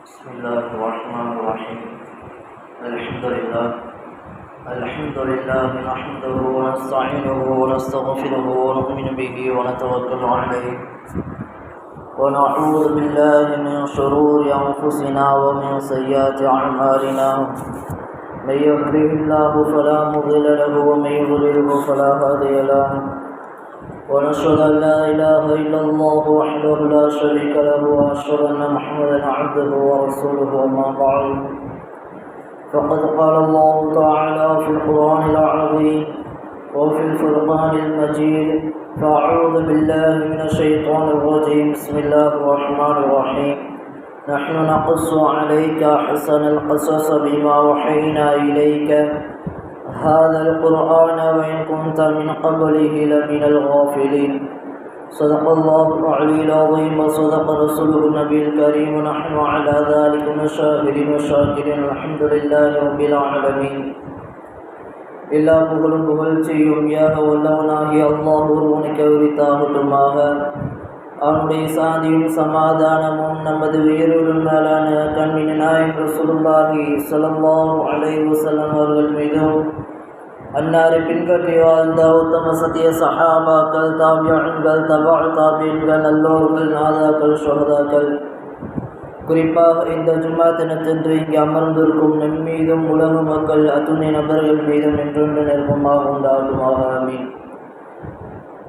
بسم الله الرحمن الرحيم. الحمد لله نحمده ونستعينه ونستغفره ونؤمن به ونتوكل عليه ونعوذ بالله من شرور أنفسنا ومن سيئات أعمالنا. من يهده الله فلا مضل له ومن يضلله فلا هادي له. ونشهد أن لا إله إلا الله وحده لا شريك له وأشهد أن محمدا عبده ورسوله. أما بعد فقد قال الله تعالى في القرآن العظيم وفي الفرقان المجيد: فأعوذ بالله من الشيطان الرجيم. بسم الله الرحمن الرحيم. نحن نقص عليك أحسن القصص بما وحينا إليك هذا القرآن وإن كنت من قبله لمن الغافلين. صدق الله العلي العظيم وصدق رسوله النبي الكريم. ونحن على ذلك من الشاهدين والشاكرين. الحمد لله رب العالمين. எல்லா புகழும் புகழ்ச்சியும் யாக வல்லவனாகிய அல்லாஹ் ஒருவனுக்கு உரித்தாகட்டுமாக. அவனுடைய சாந்தியும் சமாதானமும் நமது உயிரிலும் மேலான கண்மணி நாயகம் ரசூலுல்லாஹி ஸல்லல்லாஹு அலைஹி வஸல்லம் அவர்கள் மீதும், அன்னாரை பின்பற்றி வாழ்ந்த உத்தம சத்திய சஹாபாக்கள், தாபியீன்கள், தபஅ தாபியீன்கள், நல்லோர்கள், நாதாக்கள், ஷுஹதாக்கள், குறிப்பாக இந்த ஜும்மா தினத்தன்று இங்கே அமர்ந்திருக்கும் நம் மீதும் உலக மக்கள் அத்துணை நபர்கள் மீதும் என்றொன்று நெருக்கமாக உண்டாகுமாக. ஆமீன்.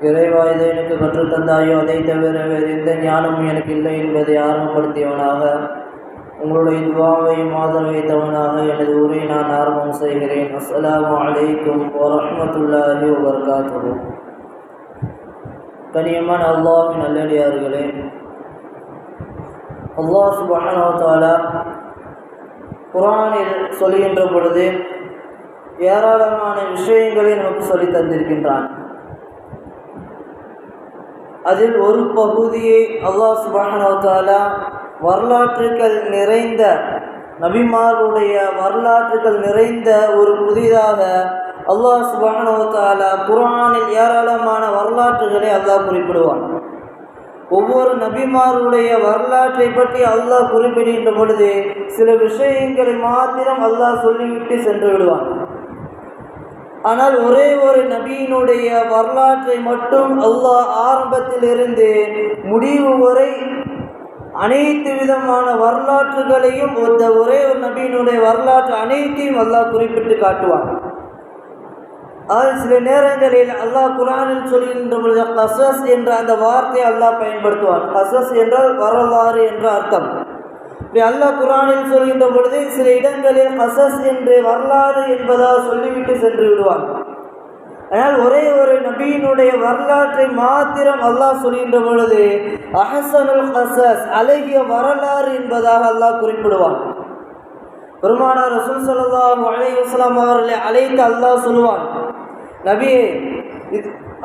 இறைவா, இதை எனக்கு கற்றுத்தந்தாயோ அதை தவிர வேறு எந்த ஞானமும் எனக்கு இல்லை என்பதை ஆரம்பப்படுத்தியவனாக, உங்களுடைய துஆவையும் ஆதரவைத்தவனாக எனது உரையை நான் ஆரம்பம் செய்கிறேன். அஸ்ஸலாமு அலைக்கும் வரஹ்மத்துல்லாஹி வபரகாத்துஹு. கனியமான அல்லாஹ்வின் நல்லடியார்களே, அல்லாஹ் சுப்ஹானஹு வ தஆலா குர்ஆனில் சொல்கின்ற பொழுது ஏராளமான விஷயங்களை நமக்கு சொல்லி தந்திருக்கின்றான். அதில் ஒரு பகுதியை அல்லாஹ் சுப்ஹானஹு வ தஆலா வரலாற்றுகள் நிறைந்த நபிமார்களுடைய வரலாற்றுகள் நிறைந்த ஒரு புதிதாக அல்லாஹ் சுப்ஹானஹு வ தஆலா குர்ஆனில் ஏராளமான வரலாற்றுகளை அல்லாஹ் குறிப்பிடுவான். ஒவ்வொரு நபிமார்களுடைய வரலாற்றை பற்றி அல்லாஹ் குறிப்பிடுகின்ற பொழுது சில விஷயங்களை மாத்திரம் அல்லாஹ் சொல்லிவிட்டு சென்று விடுவான். ஆனால் ஒரே ஒரு நபியினுடைய வரலாற்றை மட்டும் அல்லாஹ் ஆரம்பத்திலிருந்து முடிவு வரை அனைத்து விதமான வரலாற்றுகளையும் ஒரே ஒரு நபியினுடைய வரலாற்று அனைத்தையும் அல்லாஹ் குறிப்பிட்டு காட்டுவான். அதில் சில நேரங்களில் அல்லாஹ் குர்ஆனில் சொல்கின்ற பொழுது கஸஸ் என்ற அந்த வார்த்தையை அல்லாஹ் பயன்படுத்துவான். கஸஸ் என்றால் வரலாறு என்ற அர்த்தம். அல்லாஹ் குர்ஆனில் சொல்கின்ற பொழுது சில இடங்களில் கஸஸ் என்று வரலாறு என்பதாக சொல்லிவிட்டு சென்று விடுவான். ஆனால் ஒரே ஒரு நபியினுடைய வரலாற்றை மாத்திரம் அல்லாஹ் சொல்கின்ற பொழுது அஹ்ஸனுல் கஸஸ், அழகிய வரலாறு என்பதாக அல்லாஹ் குறிப்பிடுவான். பெருமானார் ரசூல் ஸல்லல்லாஹு அலைஹி வஸல்லம் அவர்களை அழைத்து அல்லாஹ் சொல்லுவான்: நபியே,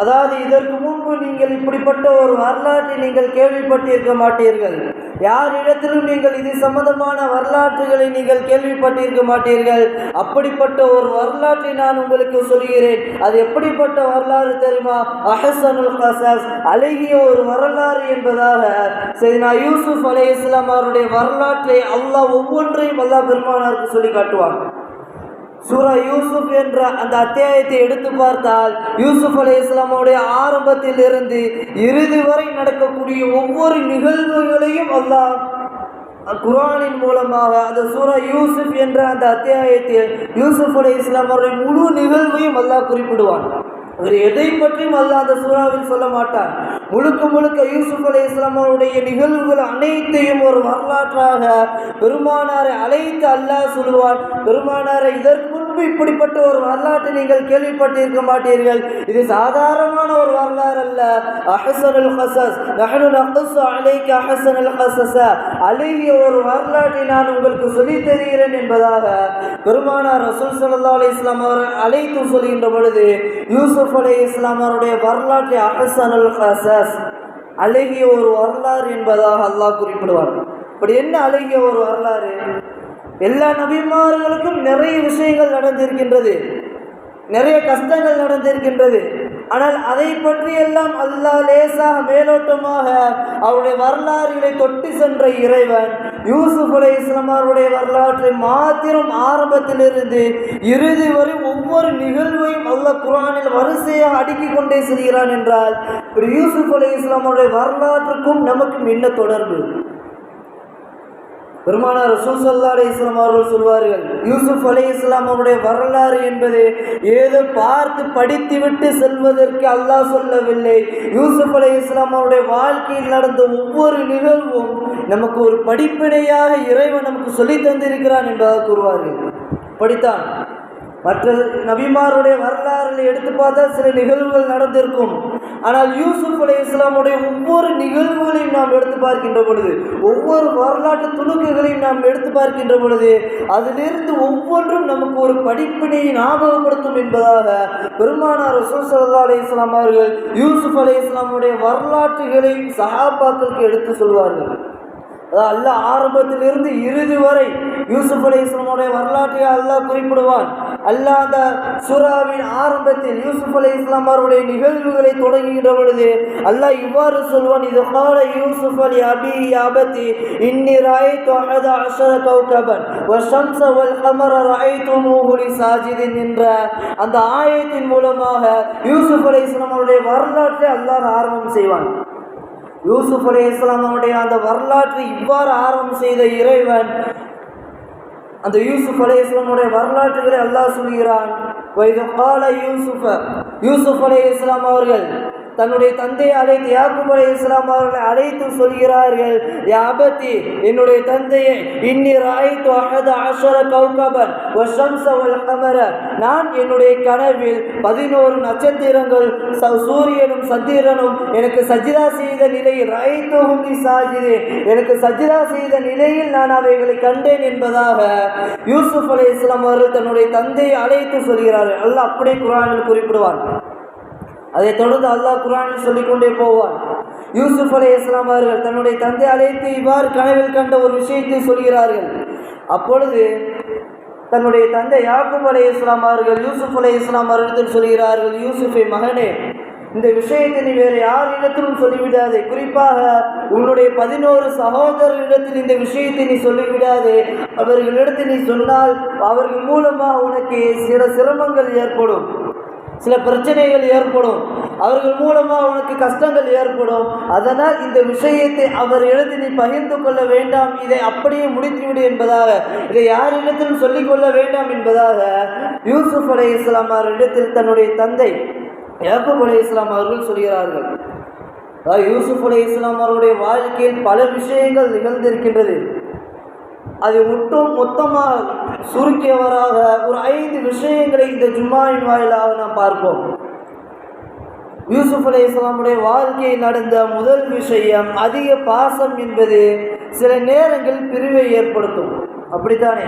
அதாவது இதற்கு முன்பு நீங்கள் இப்படிப்பட்ட ஒரு வரலாற்றை நீங்கள் கேள்விப்பட்டிருக்க மாட்டீர்கள். யாரிடத்திலும் நீங்கள் இது சம்பந்தமான வரலாற்றுகளை நீங்கள் கேள்விப்பட்டிருக்க மாட்டீர்கள். அப்படிப்பட்ட ஒரு வரலாற்றை நான் உங்களுக்கு சொல்கிறேன். அது எப்படிப்பட்ட வரலாறு தெரியுமா? அஹ்ஸனுல் கஸஸ், அழகிய ஒரு வரலாறு என்பதாக சையதுனா யூசுப் அலைஹிஸ்ஸலாம் அவருடைய வரலாற்றை அல்லாஹ் ஒவ்வொன்றையும் அல்லாஹ் பெருமானாருக்கு சொல்லி காட்டுவான். சூரா யூசுப் என்ற அந்த அத்தியாயத்தை எடுத்து பார்த்தால் யூசுப் அலைஹிஸ்ஸலாமுடைய ஆரம்பத்தில் இருந்து இறுதி வரை நடக்கக்கூடிய ஒவ்வொரு நிகழ்வுகளையும் அல்லாஹ் குர்ஆனின் மூலமாக அந்த சூரா யூசுப் என்ற அந்த அத்தியாயத்தில் யூசுப் அலைஹிஸ்ஸலாம் அவருடைய முழு நிகழ்வையும் அல்லாஹ் குறிப்பிடுவான். அவர் எதை பற்றியும் அல்லாஹ் அந்த சூறாவில் சொல்ல மாட்டான். முழுக்க முழுக்க யூசுப் அலைஹிஸ்ஸலாம் அவருடைய நிகழ்வுகள் அனைத்தையும் ஒரு வரலாற்றாக பெருமானாரை அழைத்து அல்லாஹ் சொல்லுவான். பெருமானாரை, இதற்கு முன்பு இப்படிப்பட்ட ஒரு வரலாற்றை நீங்கள் கேள்விப்பட்டிருக்க மாட்டீர்கள். இது சாதாரணமான ஒரு வரலாறு அல்ல. அஹ்ஸனுல் கஸஸ், நஹ்னு நக்ஸு அலைக அஹ்ஸனுல் கஸஸ, அழகிய ஒரு வரலாற்றை நான் உங்களுக்கு சொல்லித் தருகிறேன் என்பதாக பெருமானார் ரசூல் ஸல்லல்லாஹு அலைஹி வஸல்லம் அவர்கள் அழைத்து சொல்கின்ற பொழுது யூசுப் அலைஹிஸ்ஸலாம் அவருடைய வரலாற்றை அஹ்ஸனுல் கஸஸ், அழகிய ஒரு வரலாறு என்பதாக அல்லாஹ் குறிப்பிடுவார். இப்படி என்ன அழகிய ஒரு வரலாறு? எல்லா நபிமார்களுக்கும் நிறைய விஷயங்கள் நடந்திருக்கின்றது, நிறைய கஷ்டங்கள் நடந்திருக்கின்றது. ஆனால் அதை பற்றியெல்லாம் அல்லாஹ் லேசாக மேலோட்டமாக அவருடைய வரலாறுகளை தொட்டு சென்ற இறைவன் யூசுப் அலைஹிஸ்ஸலாம் அவருடைய வரலாற்றை மாத்திரம் ஆரம்பத்திலிருந்து இறுதி வரை ஒவ்வொரு நிகழ்வையும் அல்லாஹ் குர்ஆனில் வரிசையாக அடுக்கிக் கொண்டே செல்கிறான் என்றால் யூசுப் அலைஹிஸ்ஸலாம் அவருடைய வரலாற்றுக்கும் நமக்கும் என்ன தொடர்பு? பெருமானார் ரசூல் ஸல்லல்லாஹு அலைஹி வஸல்லம் அவர்கள் சொல்வார்கள், யூசுப் அலைஹிஸ்ஸலாம் அவருடைய வரலாறு என்பது ஏதோ பார்த்து படித்துவிட்டு செல்வதற்கு அல்லாஹ் சொல்லவில்லை. யூசுப் அலைஹிஸ்ஸலாம் அவருடைய வாழ்க்கையில் நடந்த ஒவ்வொரு நிகழ்வும் நமக்கு ஒரு படிப்பினையாக இறைவன் நமக்கு சொல்லி தந்திருக்கிறான் என்பதாக கூறுவார்கள். படித்தான். மற்ற நபிமாருடைய வரலாறுகளை எடுத்து பார்த்தா சில நிகழ்வுகள் நடந்திருக்கும். ஆனால் யூசுப் அலைஹிஸ்ஸலாமுடைய ஒவ்வொரு நிகழ்வுகளையும் நாம் எடுத்து பார்க்கின்ற பொழுது, ஒவ்வொரு வரலாற்று துணுக்குகளையும் நாம் எடுத்து பார்க்கின்ற பொழுது அதிலிருந்து ஒவ்வொன்றும் நமக்கு ஒரு படிப்பினையை ஞாபகப்படுத்தும் என்பதாக பெருமானார் ரசூல் ஸல்லல்லாஹு அலைஹி வஸல்லம் அவர்கள் யூசுப் அலைஹிஸ்ஸலாமுடைய வரலாற்றுகளை சஹாபாக்களுக்கு எடுத்து சொல்வார்கள். அல்லாஹ் ஆரம்பத்திலிருந்து இறுதி வரை யூசுப் அலைஹிஸ்ஸலாமுடைய வரலாற்றை அல்லாஹ் குறிப்பிடுவான். அல்லாஹ் அந்த சூராவின் ஆரம்பத்தில் யூசுப் அலைஹிஸ்ஸலாம் அவருடைய நிகழ்வுகளை தொடங்குகின்ற பொழுது அல்லாஹ் இவ்வாறு சொல்வான், இது கால யூசுப் அலி அபி அபதி இன்னி ரஅய்து அஹத அஷர கௌகபன் வஷம்ஸ வல் கமர ரஅய்துமூஹு லி சாஜிதின் என்ற அந்த ஆயத்தின் மூலமாக யூசுப் அலைஹிஸ்ஸலாம் அவருடைய வரலாற்றை அல்லாஹ் ஆரம்பம் செய்வான். யூசுப் அலைஹிஸ்ஸலாம் அவருடைய அந்த வரலாற்றை இவ்வாறு ஆரம்பம் செய்த இறைவன் அந்த யூசுப் அலைஹிஸ்ஸலாமுடைய வரலாற்றுகளை அல்லாஹ் சொல்கிறான். யூசுப் அலைஹிஸ்ஸலாம் அவர்கள் தன்னுடைய தந்தையை அழைத்து யாக்கூப் அலைஹிஸ்ஸலாம் அவர்களை அழைத்து சொல்கிறார்கள், யா அபதி, என்னுடைய தந்தையை, இன்னி ரஅய்து அஹத அஷர கௌகபன் வஷம்ஸ வல் கமர, நான் என்னுடைய கனவில் 11 நட்சத்திரங்கள் சூரியனும் சந்திரனும் எனக்கு சஜ்தா செய்த நிலையில் ரஅய்துஹும் லி சாஜிதீன், எனக்கு சஜ்தா செய்த நிலையில் நான் அவைகளை கண்டேன் என்பதாக யூசுப் அலைஹிஸ்ஸலாம் அவர்கள் தன்னுடைய தந்தையை அழைத்து சொல்கிறார்கள். அல்லாஹ் அப்படியே குர்ஆனில் குறிப்பிடுவான். அதை தொடர்ந்து அல்லாஹ் குர்ஆனில் சொல்லிக்கொண்டே போவான். யூசுப் அலைஹிஸ்ஸலாம் அவர்கள் தன்னுடைய தந்தை அழைத்து இவ்வாறு கனவில் கண்ட ஒரு விஷயத்தை சொல்கிறார்கள். அப்பொழுது தன்னுடைய தந்தை யாக்கூப் அலைஹிஸ்ஸலாம் அவர்கள் யூசுப் அலைஹிஸ்ஸலாம் அவர்களிடத்தில் சொல்கிறார்கள், யூசுஃபே மகனே, இந்த விஷயத்தை நீ வேறு யாரிடத்திலும் சொல்லிவிடாதே, குறிப்பாக உன்னுடைய 11 சகோதரர்களிடத்தில் இந்த விஷயத்தை நீ சொல்லிவிடாதே. அவர்களிடத்தில் நீ சொன்னால் அவர்கள் மூலமாக உனக்கு சில சிரமங்கள் ஏற்படும், சில பிரச்சனைகள் ஏற்படும், அவர்கள் மூலமாக உனக்கு கஷ்டங்கள் ஏற்படும். அதனால் இந்த விஷயத்தை அவர்களிடத்தில் நீ பகிர்ந்து கொள்ள வேண்டாம், இதை அப்படியே முடித்துவிடு என்பதாக, இதை யாரிடத்திலும் சொல்லிக்கொள்ள வேண்டாம் என்பதாக யூசுப் அலைஹிஸ்ஸலாம் அவர்களிடத்தில் தன்னுடைய தந்தை யாக்கூப் அலைஹிஸ்ஸலாம் அவர்கள் சொல்கிறார்கள். யூசுப் அலைஹிஸ்ஸலாம் அவருடைய வாழ்க்கையில் பல விஷயங்கள் நிகழ்ந்திருக்கின்றது. அதை மொத்தமாக சுருக்கியவராக ஒரு 5 விஷயங்களை இந்த ஜும்மாவின் வாயிலாக நாம் பார்ப்போம். யூசுப் அலைஹிஸ்ஸலாமுடைய வாழ்க்கையில் நடந்த முதல் விஷயம், அதிக பாசம் என்பது சில நேரங்கள் பிரிவை ஏற்படுத்தும். அப்படித்தானே?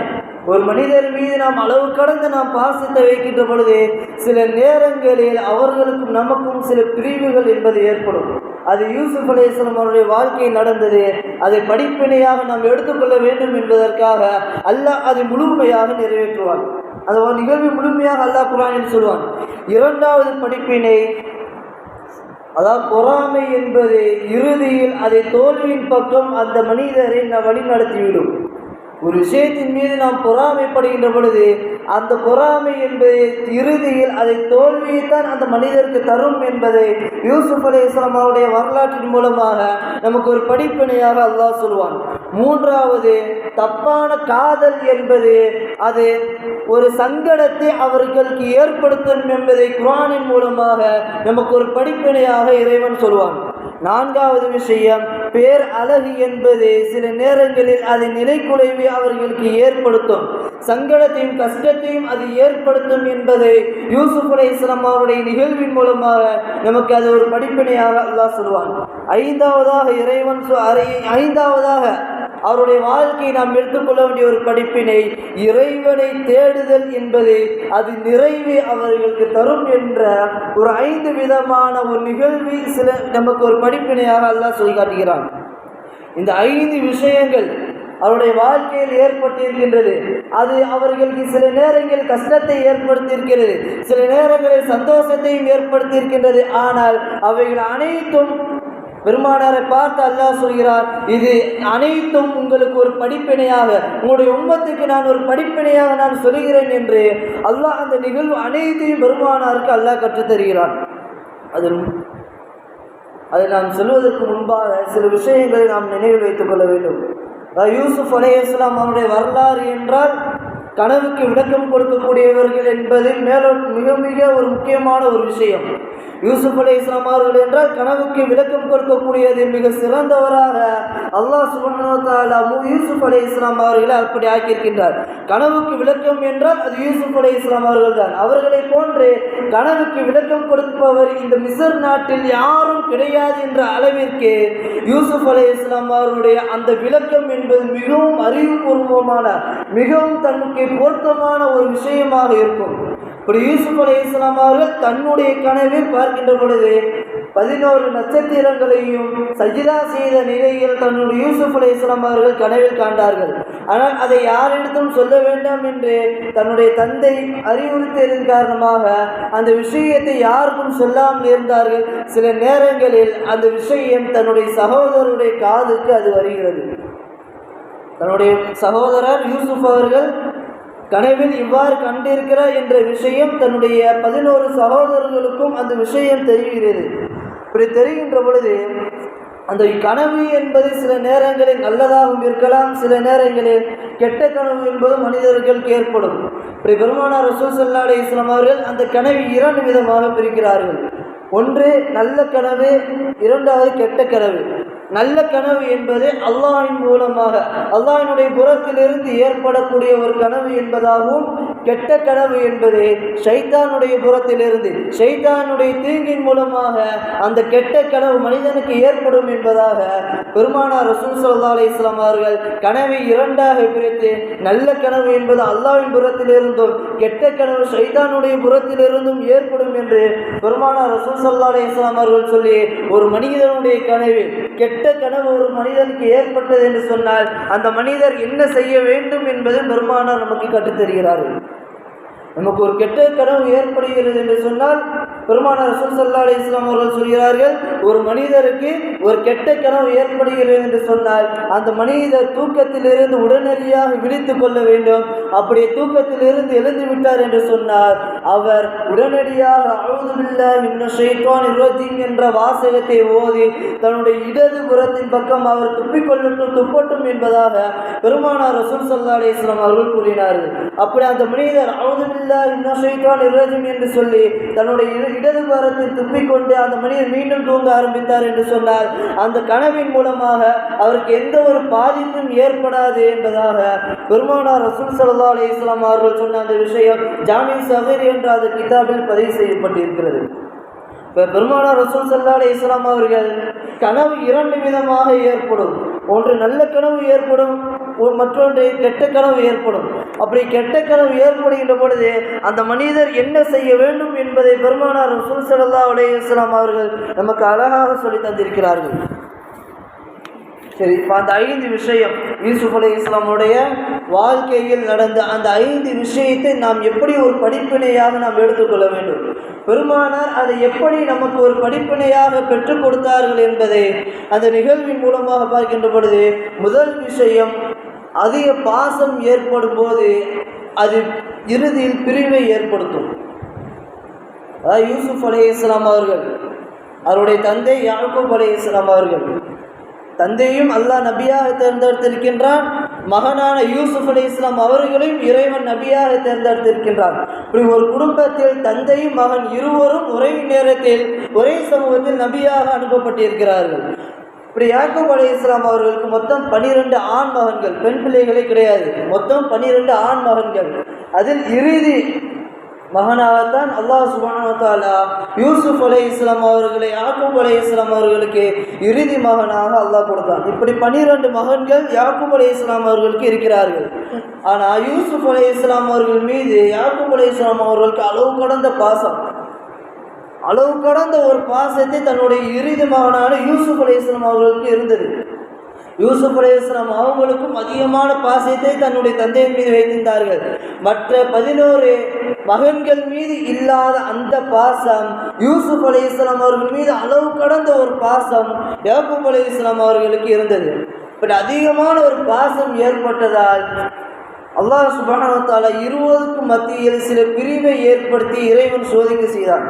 ஒரு மனிதர் மீது நாம் அளவு கடந்து நாம் பாசத்தை வைக்கின்ற பொழுது சில நேரங்களில் அவர்களுக்கும் நமக்கும் சில பிரிவுகள் என்பது ஏற்படும். அது யூசுப் அலைஹிஸ்ஸலாம் அவருடைய வாழ்க்கையில் நடந்தது. அதை படிப்பினையாக நாம் எடுத்துக்கொள்ள வேண்டும் என்பதற்காக அல்லாஹ் அதை முழுமையாக நிறைவேற்றுவான். அந்த நிகழ்வு முழுமையாக அல்லாஹ் குர்ஆனில் சொல்வான். இரண்டாவது படிப்பினை, அதாவது பொறாமை என்பது இறுதியில் அதை தோல்வியின் பக்கம் அந்த மனிதரை வழி நடத்திவிடும். ஒரு விஷயத்தின் மீது நாம் பொறாமைப்படுகின்ற பொழுது அந்த பொறாமை என்பது இறுதியில் அதை தோல்வியைத்தான் அந்த மனிதருக்கு தரும் என்பதை யூசுப் அலைஹிஸ்ஸலாம் அவருடைய வரலாற்றின் மூலமாக நமக்கு ஒரு படிப்பினையாக அல்லாஹ் சொல்வான். மூன்றாவது, தப்பான காதல் என்பது அது ஒரு சங்கடத்தை அவர்களுக்கு ஏற்படுத்தும் என்பதை குர்ஆனின் மூலமாக நமக்கு ஒரு படிப்பினையாக இறைவன் சொல்வான். நான்காவது விஷயம், பேர் அழகு என்பது சில நேரங்களில் அதை நிலைக்குலைவை அவர்களுக்கு ஏற்படுத்தும், சங்கடத்தையும் கஷ்டத்தையும் அது ஏற்படுத்தும் என்பதை யூசுப் அலைஹிஸ்ஸலாம் அவருடைய நிகழ்வின் மூலமாக நமக்கு அது ஒரு படிப்பினையாக அல்லாஹ் சொல்வான். ஐந்தாவதாக அவருடைய வாழ்க்கையை நாம் எடுத்துக்கொள்ள வேண்டிய ஒரு படிப்பினை, இறைவனை தேடுதல் என்பது அது நிறைவை அவர்களுக்கு தரும் என்ற ஒரு 5 விதமான ஒரு நிகழ்வில் சில நமக்கு ஒரு படிப்பினையாக அல்லாஹ் சொல்லி காட்டுகிறான். இந்த 5 விஷயங்கள் அவருடைய வாழ்க்கையில் ஏற்பட்டிருக்கின்றது. அது அவர்களுக்கு சில நேரங்களில் கஷ்டத்தை ஏற்படுத்தியிருக்கிறது, சில நேரங்களில் சந்தோஷத்தையும் ஏற்படுத்தியிருக்கின்றது. ஆனால் அவைகள் அனைத்தும் பெருமானாரை பார்த்து அல்லாஹ் சொல்கிறார், இது அனைத்தும் உங்களுக்கு ஒரு படிப்பினையாக, உங்களுடைய உம்மத்துக்கு நான் ஒரு படிப்பினையாக நான் சொல்கிறேன் என்று அல்லாஹ் அந்த நிகழ்வு அனைத்தையும் பெருமானாருக்கு அல்லாஹ் கற்றுத்தருகிறான். அதை நாம் சொல்வதற்கு முன்பாக சில விஷயங்களை நாம் நினைவில் வைத்துக் கொள்ள வேண்டும். யூசுப் அலைஹிஸ்ஸலாம் அவருடைய வரலாறு என்றால் கனவுக்கு விளக்கம் கொடுக்கக்கூடியவர்கள் என்பது மிக மிக ஒரு முக்கியமான ஒரு விஷயம். யூசுப் அலைஹிஸ்ஸலாம் அவர்கள் என்றால் கனவுக்கு விளக்கம் கொடுக்கக்கூடியது மிக சிறந்தவராக அல்லாஹ் சுப்ஹானஹு வ தஆலா யூசுப் அலைஹிஸ்ஸலாம் அவர்களை அப்படி ஆக்கியிருக்கின்றார். கனவுக்கு விளக்கம் என்றால் அது யூசுப் அலைஹிஸ்ஸலாம் அவர்கள் தான். அவர்களை போன்று கனவுக்கு விளக்கம் கொடுப்பவர் இந்த மிஸ்ர் நாட்டில் யாரும் கிடையாது என்ற அளவிற்கு யூசுப் அலைஹிஸ்ஸலாம் அவர்களுடைய அந்த விளக்கம் என்பது மிகவும் அறிவுபூர்வமான, மிகவும் தன்னுக்கு பொருத்தமான ஒரு விஷயமாக இருக்கும். இப்படி யூசுப் அலைஹிஸ்ஸலாம் அவர்கள் தன்னுடைய கனவில் பார்க்கின்ற பொழுது 11 நட்சத்திரங்களையும் சஜிதா செய்த நிலையில் தன்னுடைய யூசுப் அலைஹிஸ்ஸலாம் அவர்கள் கனவில் காண்டார்கள். ஆனால் அதை யாரிடத்தும் சொல்ல வேண்டாம் என்று தன்னுடைய தந்தை அறிவுறுத்தியதன் காரணமாக அந்த விஷயத்தை யாருக்கும் சொல்லாமல் இருந்தார்கள். சில நேரங்களில் அந்த விஷயம் தன்னுடைய சகோதரருடைய காதுக்கு அது வருகிறது. தன்னுடைய சகோதரர் யூசுப் அவர்கள் கனவில் இவ்வாறு கண்டிருக்கிறார் என்ற விஷயம் தன்னுடைய 11 சகோதரர்களுக்கும் அந்த விஷயம் தெரிகிறது. இப்படி தெரிகின்ற பொழுது அந்த கனவு என்பது சில நேரங்களில் நல்லதாகவும் இருக்கலாம், சில நேரங்களில் கெட்ட கனவு என்பது மனிதர்களுக்கு ஏற்படும். இப்படி பெருமானார் ரசூல் ஸல்லல்லாஹு அலைஹி வஸல்லம் அவர்கள் அந்த கனவை 2 விதமாக பிரிக்கிறார்கள். ஒன்று நல்ல கனவு, இரண்டாவது கெட்ட கனவு. நல்ல கனவு என்பது அல்லாஹ்வின் மூலமாக அல்லாஹ்வினுடைய புறத்திலிருந்து ஏற்படக்கூடிய ஒரு கனவு என்பதாகவும், கெட்ட கனவு என்பது ஷைத்தானுடைய புறத்திலிருந்து ஷைத்தானுடைய தீங்கின் மூலமாக அந்த கெட்ட கனவு மனிதனுக்கு ஏற்படும் என்பதாக பெருமானார் ரசூல் ஸல்லல்லாஹு அலைஹி வஸல்லம் அவர்கள் கனவை 2ஆக பிரித்து நல்ல கனவு என்பது அல்லாஹ்வின் புறத்திலிருந்தும் கெட்ட கனவு ஷைத்தானுடைய புறத்திலிருந்தும் ஏற்படும் என்று பெருமானார் ரசூல் ஸல்லல்லாஹு அலைஹி வஸல்லம் அவர்கள் சொல்லி, ஒரு மனிதனுடைய கனவில் கெட்ட கனவு ஒரு மனிதனுக்கு ஏற்பட்டது என்று சொன்னால் அந்த மனிதர் என்ன செய்ய வேண்டும் என்பது பெருமானார் நமக்கு கற்றுத்தருகிறார்கள். நமக்கு ஒரு கெட்ட கனவு ஏற்படுகிறது என்று சொன்னால் பெருமானார் ரசூல் ஸல்லல்லாஹு அலைஹி வஸல்லம் அவர்கள் சொல்கிறார்கள், ஒரு மனிதருக்கு ஒரு கெட்ட கனவு ஏற்படுகிறது என்று சொன்னால் அந்த மனிதர் தூக்கத்திலிருந்து உடனடியாக விழித்து கொள்ள வேண்டும். அப்படியே தூக்கத்திலிருந்து எழுந்து விட்டார் என்று சொன்னார் அவர் உடனடியாக அஊது பில்லாஹி மினஷ் ஷைத்தானிர் ரஜீம் என்ற வாசகத்தை ஓதி தன்னுடைய இடது புறத்தின் பக்கம் அவர் துப்பட்டும் என்பதாக பெருமானார் ரசூல் ஸல்லல்லாஹு அலைஹி வஸல்லம் அவர்கள் கூறினார்கள். அப்படி அந்த மனிதர் அஊது பில்லாஹி மினஷ் ஷைத்தானிர் ரஜீம் என்று சொல்லி தன்னுடைய இடது புறத்தில் துப்பிக்கொண்டு அந்த மனிதர் மீண்டும் தூங்க ஆரம்பித்தார் என்று சொன்னார் அந்த கனவின் மூலமாக அவருக்கு எந்த ஒரு பாதிப்பும் ஏற்படாது என்பதாக பெருமானார் ரசூல் ஸல்லல்லாஹு அலைஹி வஸல்லம் அவர்கள் சொன்ன அந்த விஷயம் ஜாமி ஸகீர் என்ற அந்த கிதாபில் பதிவு செய்யப்பட்டிருக்கிறது. பெருமானார் ரசூல் ஸல்லல்லாஹு அலைஹி வஸல்லம் அவர்கள் கனவு 2 விதமாக ஏற்படும். ஒன்று நல்ல கனவு ஏற்படும், மற்றொன்று கெட்ட கனவு ஏற்படும். அப்படி கெட்ட கனவு ஏற்படுகின்ற பொழுது அந்த மனிதர் என்ன செய்ய வேண்டும் என்பதை பெருமானார் ரசூல் ஸல்லல்லாஹு அலைஹி வஸல்லம் அவர்கள் நமக்கு அழகாக சொல்லி தந்திருக்கிறார்கள். சரி, இப்போ அந்த 5 விஷயம் யூசுப் அலைஹிஸ்ஸலாமுடைய வாழ்க்கையில் நடந்த அந்த 5 விஷயத்தை நாம் எப்படி ஒரு படிப்பினையாக நாம் எடுத்துக்கொள்ள வேண்டும், பெருமானார் அதை எப்படி நமக்கு ஒரு படிப்பினையாக பெற்றுக் கொடுத்தார்கள் என்பதை அந்த நிகழ்வின் மூலமாக பார்க்கின்ற பொழுது, முதல் விஷயம், அதிக பாசம் ஏற்படும் போது அது இறுதியில் பிரிவை ஏற்படுத்தும். அதாவது யூசுப் அலைஹிஸ்ஸலாம் அவர்கள், அவருடைய தந்தை யாக்கூப் அலைஹிஸ்ஸலாம் அவர்கள், தந்தையும் அல்லாஹ் நபியாக தேர்ந்தெடுத்திருக்கின்றான், மகனான யூசுப் அலைஹிஸ்ஸலாம் அவர்களையும் இறைவன் நபியாக தேர்ந்தெடுத்திருக்கின்றான். இப்படி ஒரு குடும்பத்தில் தந்தையும் மகன் இருவரும் ஒரே நேரத்தில் ஒரே சமூகத்தில் நபியாக அனுப்பப்பட்டிருக்கிறார்கள். இப்படி யாக்கூப் அலைஹிஸ்ஸலாம் அவர்களுக்கு மொத்தம் 12 ஆண் மகன்கள், பெண் பிள்ளைகளே கிடையாது, மொத்தம் 12 ஆண் மகன்கள். அதில் இறுதி மகனாகத்தான் அல்லாஹ் சுப்ஹானஹு வ தஆலா யூசுப் அலைஹிஸ்ஸலாம் அவர்களை யாக்கூப் அலைஹிஸ்ஸலாம் அவர்களுக்கு இறுதி மகனாக அல்லாஹ் கொடுத்தான். இப்படி 12 மகன்கள் யாக்கூப் அலைஹிஸ்ஸலாம் அவர்களுக்கு இருக்கிறார்கள். ஆனால் யூசுப் அலைஹிஸ்ஸலாம் அவர்கள் மீது யாக்கூப் அலைஹிஸ்ஸலாம் அவர்களுக்கு அளவு கடந்த பாசம், அளவு கடந்த ஒரு பாசத்தை தன்னுடைய இறுதி மகனான யூசுப் அலைஹிஸ்ஸலாம் அவர்களுக்கு இருந்தது. யூசுப் அலைஹிஸ்ஸலாம் அவங்களுக்கும் அதிகமான பாசத்தை தன்னுடைய தந்தையின் மீது வைத்திருந்தார்கள். மற்ற 11 மகன்கள் மீது இல்லாத அந்த பாசம் யூசுப் அலைஹிஸ்ஸலாம் அவர்கள் மீது அளவு கடந்த ஒரு பாசம் யாக்கூப் அலைஹிஸ்ஸலாம் அவர்களுக்கு இருந்தது. பட் அதிகமான ஒரு பாசம் ஏற்பட்டதால் அல்லாஹ் சுப்ஹானஹு வ தஆலா இருவருக்கும் மத்தியில் சில பிரிவை ஏற்படுத்தி இறைவன் சோதிக்க செய்தார்.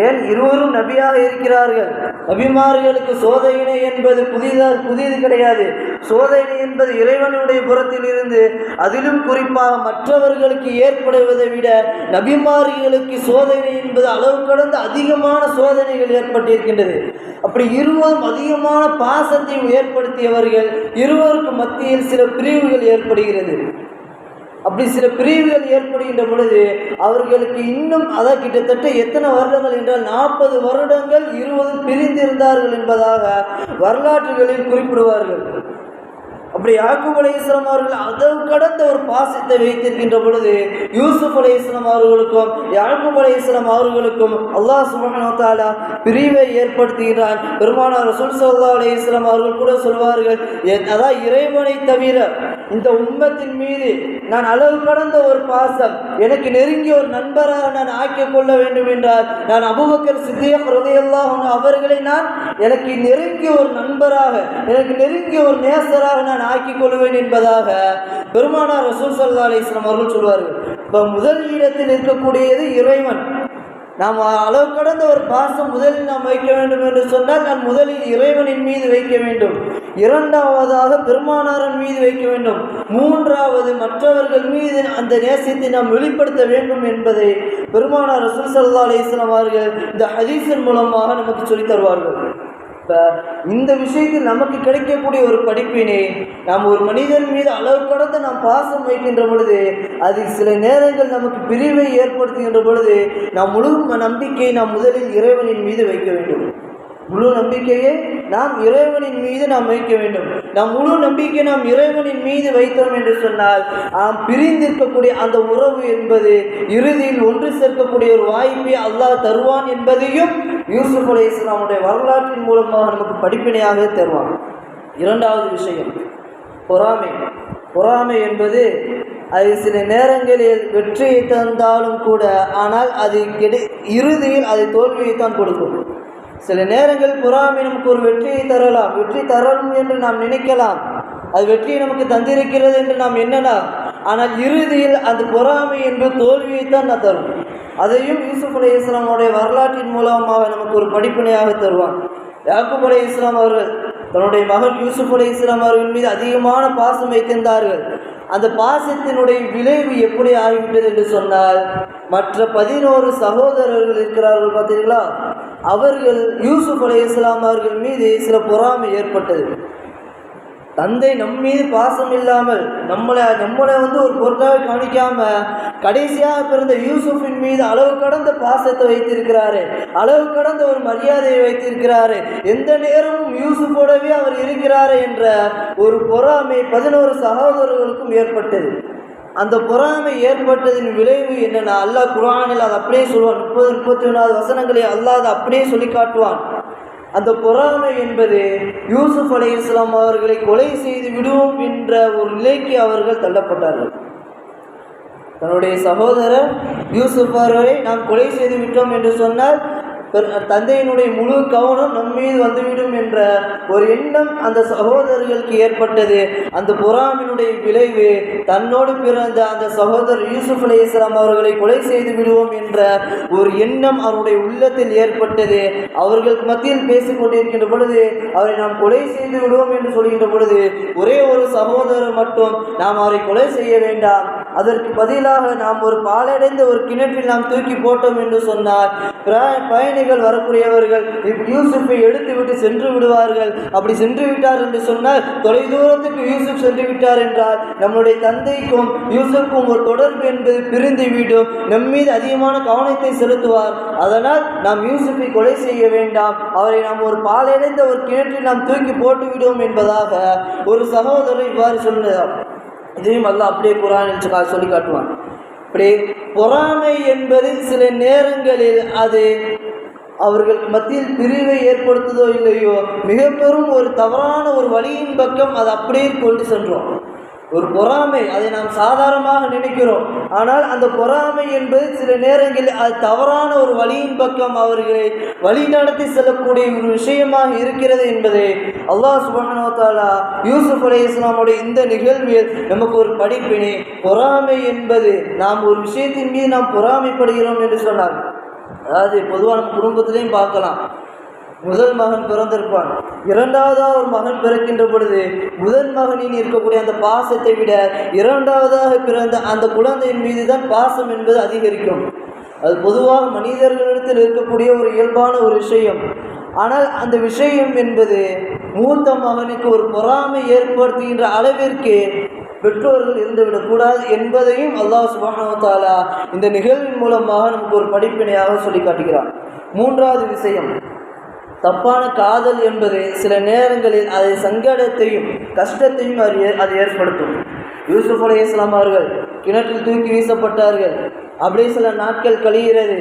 ஏன், இருவரும் நபியாக இருக்கிறார்கள். நபிமார்களுக்கு சோதனை என்பது புதியது கிடையாது. சோதனை என்பது இறைவனுடைய புறத்தில் இருந்து, அதிலும் குறிப்பாக மற்றவர்களுக்கு ஏற்படுவதை விட நபிமார்களுக்கு சோதனை என்பது அளவு கடந்த அதிகமான சோதனைகள் ஏற்பட்டிருக்கின்றது. அப்படி இருவரும் அதிகமான பாசத்தை ஏற்படுத்தியவர்கள், இருவருக்கு மத்தியில் சில பிரிவுகள் ஏற்படுகிறது. அப்படி சில பிரிவுகள் ஏற்படுகின்ற பொழுது அவர்களுக்கு இன்னும் கிட்டத்தட்ட எத்தனை வருடங்கள் என்றால் 40 வருடங்கள் இருவரும் பிரிந்திருந்தார்கள் என்பதாக வரலாற்றுகளில் குறிப்பிடுவார்கள். அப்படி யாக்கூப் அலைஹிஸ்ஸலாம் அவர்கள் அளவு கடந்த ஒரு பாசத்தை வைத்திருக்கின்ற பொழுது யூசுப் அலைஹிஸ்ஸலாம் அவர்களுக்கும் யாக்கூப் அலைஹிஸ்ஸலாம் அவர்களுக்கும் அல்லாஹ் சுப்ஹானஹு வ தஆலா பிரிவை ஏற்படுத்துகிறான். பெருமானார் ரசூல் ஸல்லல்லாஹு அலைஹி வஸல்லம் அவர்கள் கூட சொல்வார்கள், அதாவது இறைவனை தவிர இந்த உம்மத்தின் மீது நான் அளவு கடந்த ஒரு பாசம், எனக்கு நெருங்கிய ஒரு நண்பராக நான் ஆக்கிக் கொள்ள வேண்டும் என்றால் நான் அபூபக்கர் சித்தீக் ரலியல்லாஹு அன்ஹு அவர்களை நான் எனக்கு நெருங்கிய ஒரு நண்பராக, எனக்கு நெருங்கிய ஒரு நேசராக நான் ஆக்கிக் கொள்வேன் என்பதாக பெருமானார் ரசூல் ஸல்லல்லாஹு அலைஹி வஸல்லம் அவர்கள் சொல்வார்கள். இப்போ முதல் இடத்தில் இருக்கக்கூடியது இறைவன். நாம் அளவு கடந்த ஒரு பாசம் முதலில் நாம் வைக்க வேண்டும் என்று சொன்னால் நான் முதலில் இறைவனின் மீது வைக்க வேண்டும், இரண்டாவதாக பெருமானாரின் மீது வைக்க வேண்டும், மூன்றாவது மற்றவர்கள் மீது அந்த நேசத்தை நாம் வெளிப்படுத்த வேண்டும் என்பதை பெருமானார் ரசூல் ஸல்லல்லாஹு அலைஹி வஸல்லம் அவர்கள் இந்த ஹதீஸின் மூலமாக நமக்கு சொல்லித் தருவார்கள். இந்த விஷயத்தில் நமக்கு கிடைக்கக்கூடிய ஒரு படிப்பினை, நாம் ஒரு மனிதன் மீது அளவு கடந்து நாம் பாசம் வைக்கின்ற பொழுது அது சில நேரங்கள் நமக்கு பிரிவை ஏற்படுத்துகின்ற பொழுது நாம் முழு நம்பிக்கையை நாம் முதலில் இறைவனின் மீது வைக்க வேண்டும். முழு நம்பிக்கையை நாம் இறைவனின் மீது நாம் வைக்க வேண்டும். நாம் முழு நம்பிக்கை நாம் இறைவனின் மீது வைத்தோம் என்று சொன்னால் நாம் பிரிந்திருக்கக்கூடிய அந்த உறவு என்பது இறுதியில் ஒன்று சேர்க்கக்கூடிய ஒரு வாய்ப்பை அல்லாஹ் தருவான் என்பதையும் யூசுப் அலைஹிஸ்ஸலாமுடைய வரலாற்றின் மூலமாக நமக்கு படிப்பினையாக தருவான். இரண்டாவது விஷயம் பொறாமை. பொறாமை என்பது அது சில நேரங்களில் வெற்றியை தந்தாலும் கூட, ஆனால் அது இறுதியில் அது தோல்வியைத்தான் கொடுக்கும். சில நேரங்கள் பொறாமை நமக்கு ஒரு வெற்றியை தரலாம், வெற்றி தரணும் என்று நாம் நினைக்கலாம், அது வெற்றியை நமக்கு தந்திருக்கிறது என்று நாம் எண்ணலாம், ஆனால் இறுதியில் அந்த பொறாமை என்பது தோல்வியைத்தான் நான் தரும். அதையும் யூசுப் அலைஹிஸ்ஸலாமுடைய வரலாற்றின் மூலமாக நமக்கு ஒரு படிப்பினையாக தருவான். யாக்கூப் அலைஹிஸ்ஸலாம் அவர்கள் தன்னுடைய மகன் யூசுப் அலைஹிஸ்ஸலாம் அவர்கள் மீது அதிகமான பாசம் வைத்திருந்தார்கள். அந்த பாசத்தினுடைய விளைவு எப்படி ஆகிவிட்டது என்று சொன்னால், மற்ற 11 சகோதரர்கள் இருக்கிறார்கள் பார்த்தீர்களா, அவர்கள் யூசுப் அலைஹிஸ்ஸலாம் அவர்கள் மீது சில பொறாமை ஏற்பட்டது. தந்தை நம்மீது பாசம் இல்லாமல் நம்மளை ஒரு பொருட்டாக கவனிக்காம கடைசியாக பிறந்த யூசுஃபின் மீது அளவு கடந்த பாசத்தை வைத்திருக்கிறாரு, அளவு கடந்த ஒரு மரியாதையை வைத்திருக்கிறாரு, எந்த நேரமும் யூசுஃபோடவே அவர் இருக்கிறாரு என்ற ஒரு பொறாமை 11 சகோதரர்களுக்கும் ஏற்பட்டது. அந்த பொறாமை ஏற்பட்டதின் விளைவு என்னென்னா, அல்லாஹ் குர்ஆனில் அதை அப்படியே சொல்வான். 30-34 வசனங்களை அல்லாஹ் அதை அப்படியே சொல்லி காட்டுவான். அந்த பொறாமை என்பது யூசுப் அலைஹிஸ்ஸலாம் அவர்களை கொலை செய்து விடுவோம் என்ற ஒரு நிலைக்கு அவர்கள் தள்ளப்பட்டார்கள். தன்னுடைய சகோதரர் யூசுப் அவர்களை நாம் கொலை செய்து விட்டோம் என்று சொன்னால் தந்தையினுடைய முழு கவனம் நம்மீது வந்துவிடும் என்ற ஒரு எண்ணம் அந்த சகோதரர்களுக்கு ஏற்பட்டது. அந்த பொறாமையினுடைய விளைவு தன்னோடு பிறந்த அந்த சகோதரர் யூசுப் அலைஹிஸ்ஸலாம் அவர்களை கொலை செய்து விடுவோம் என்ற ஒரு எண்ணம் அவருடைய உள்ளத்தில் ஏற்பட்டது. அவர்களுக்கு மத்தியில் பேசிக் கொண்டிருக்கின்ற பொழுது அவரை நாம் கொலை செய்து விடுவோம் என்று சொல்கின்ற பொழுது ஒரே ஒரு சகோதரர் மட்டும் நாம் அவரை கொலை செய்ய வேண்டாம், அதற்கு பதிலாக நாம் ஒரு பாலடைந்த ஒரு கிணற்றில் நாம் தூக்கி போட்டோம் என்று சொன்னார். பயணிகள் வரக்கூடியவர்கள் யூசுஃபை எடுத்துவிட்டு சென்று விடுவார்கள். அப்படி சென்று விட்டார் என்று சொன்னால் தொலைதூரத்துக்கு யூசுப் சென்று விட்டார் என்றால் நம்முடைய தந்தைக்கும் யூசுஃபுக்கும் ஒரு தொடர்பு என்பது பிரிந்துவிடும், நம்மீது அதிகமான கவனத்தை செலுத்துவார். அதனால் நாம் யூசுஃபை கொலை செய்ய வேண்டாம், அவரை நாம் ஒரு பாலடைந்த ஒரு கிணற்றில் நாம் தூக்கி போட்டு விடுவோம் என்பதாக ஒரு சகோதரர் இவ்வாறு சொன்னார். இதையும் அல்லாஹ் அப்படியே குர்ஆனில் சொல்லி காட்டுவான். இப்படி பொறாமை என்பது சில நேரங்களில் அது அவர்களுக்கு மத்தியில் பிரிவை ஏற்படுத்துதோ இல்லையோ, மிக பெரும் ஒரு தவறான ஒரு வழியின் பக்கம் அது அப்படியே கொண்டு சென்றோம். ஒரு பொறாமை, அதை நாம் சாதாரணமாக நினைக்கிறோம். ஆனால் அந்த பொறாமை என்பது சில நேரங்களில் அது தவறான ஒரு வழியின் பக்கம் அவர்களை வழிநடத்தி செல்லக்கூடிய ஒரு விஷயமாக இருக்கிறது என்பதை அல்லாஹ் சுப்ஹானஹு வ தஆலா யூசுப் அலைஹிஸ்ஸலாமுடைய இந்த நிகழ்வில் நமக்கு ஒரு படிப்பினை. பொறாமை என்பது நாம் ஒரு விஷயத்தின் மீது நாம் பொறாமைப்படுகிறோம் என்று சொன்னார். அதாவது பொதுவாக நம்ம குடும்பத்திலையும் பார்க்கலாம். முதல் மகன் பிறந்திருப்பான், இரண்டாவதாக ஒரு மகன் பிறக்கின்ற பொழுது முதல் மகனில் இருக்கக்கூடிய அந்த பாசத்தை விட இரண்டாவதாக பிறந்த அந்த குழந்தையின் மீது தான் பாசம் என்பது அதிகரிக்கும். அது பொதுவாக மனிதர்களிடத்தில் இருக்கக்கூடிய ஒரு இயல்பான ஒரு விஷயம். ஆனால் அந்த விஷயம் என்பது மூத்த மகனுக்கு ஒரு பொறாமை ஏற்படுத்துகின்ற அளவிற்கு பெற்றோர்கள் இருந்துவிடக்கூடாது என்பதையும் அல்லாஹ் சுப்ஹானஹு வ தஆலா இந்த நிகழ்வின் மூலமாக நமக்கு ஒரு படிப்பினையாக சொல்லி காட்டுகிறான். மூன்றாவது விஷயம், தப்பான காதல் என்பது சில நேரங்களில் அதை சங்கடத்தையும் கஷ்டத்தையும் அது ஏற்படுத்தும். யூசுப் அலைஹிஸ்ஸலாம் அவர்கள் கிணற்றில் தூக்கி வீசப்பட்டார்கள். அப்படியே சில நாட்கள் கழிகிறது.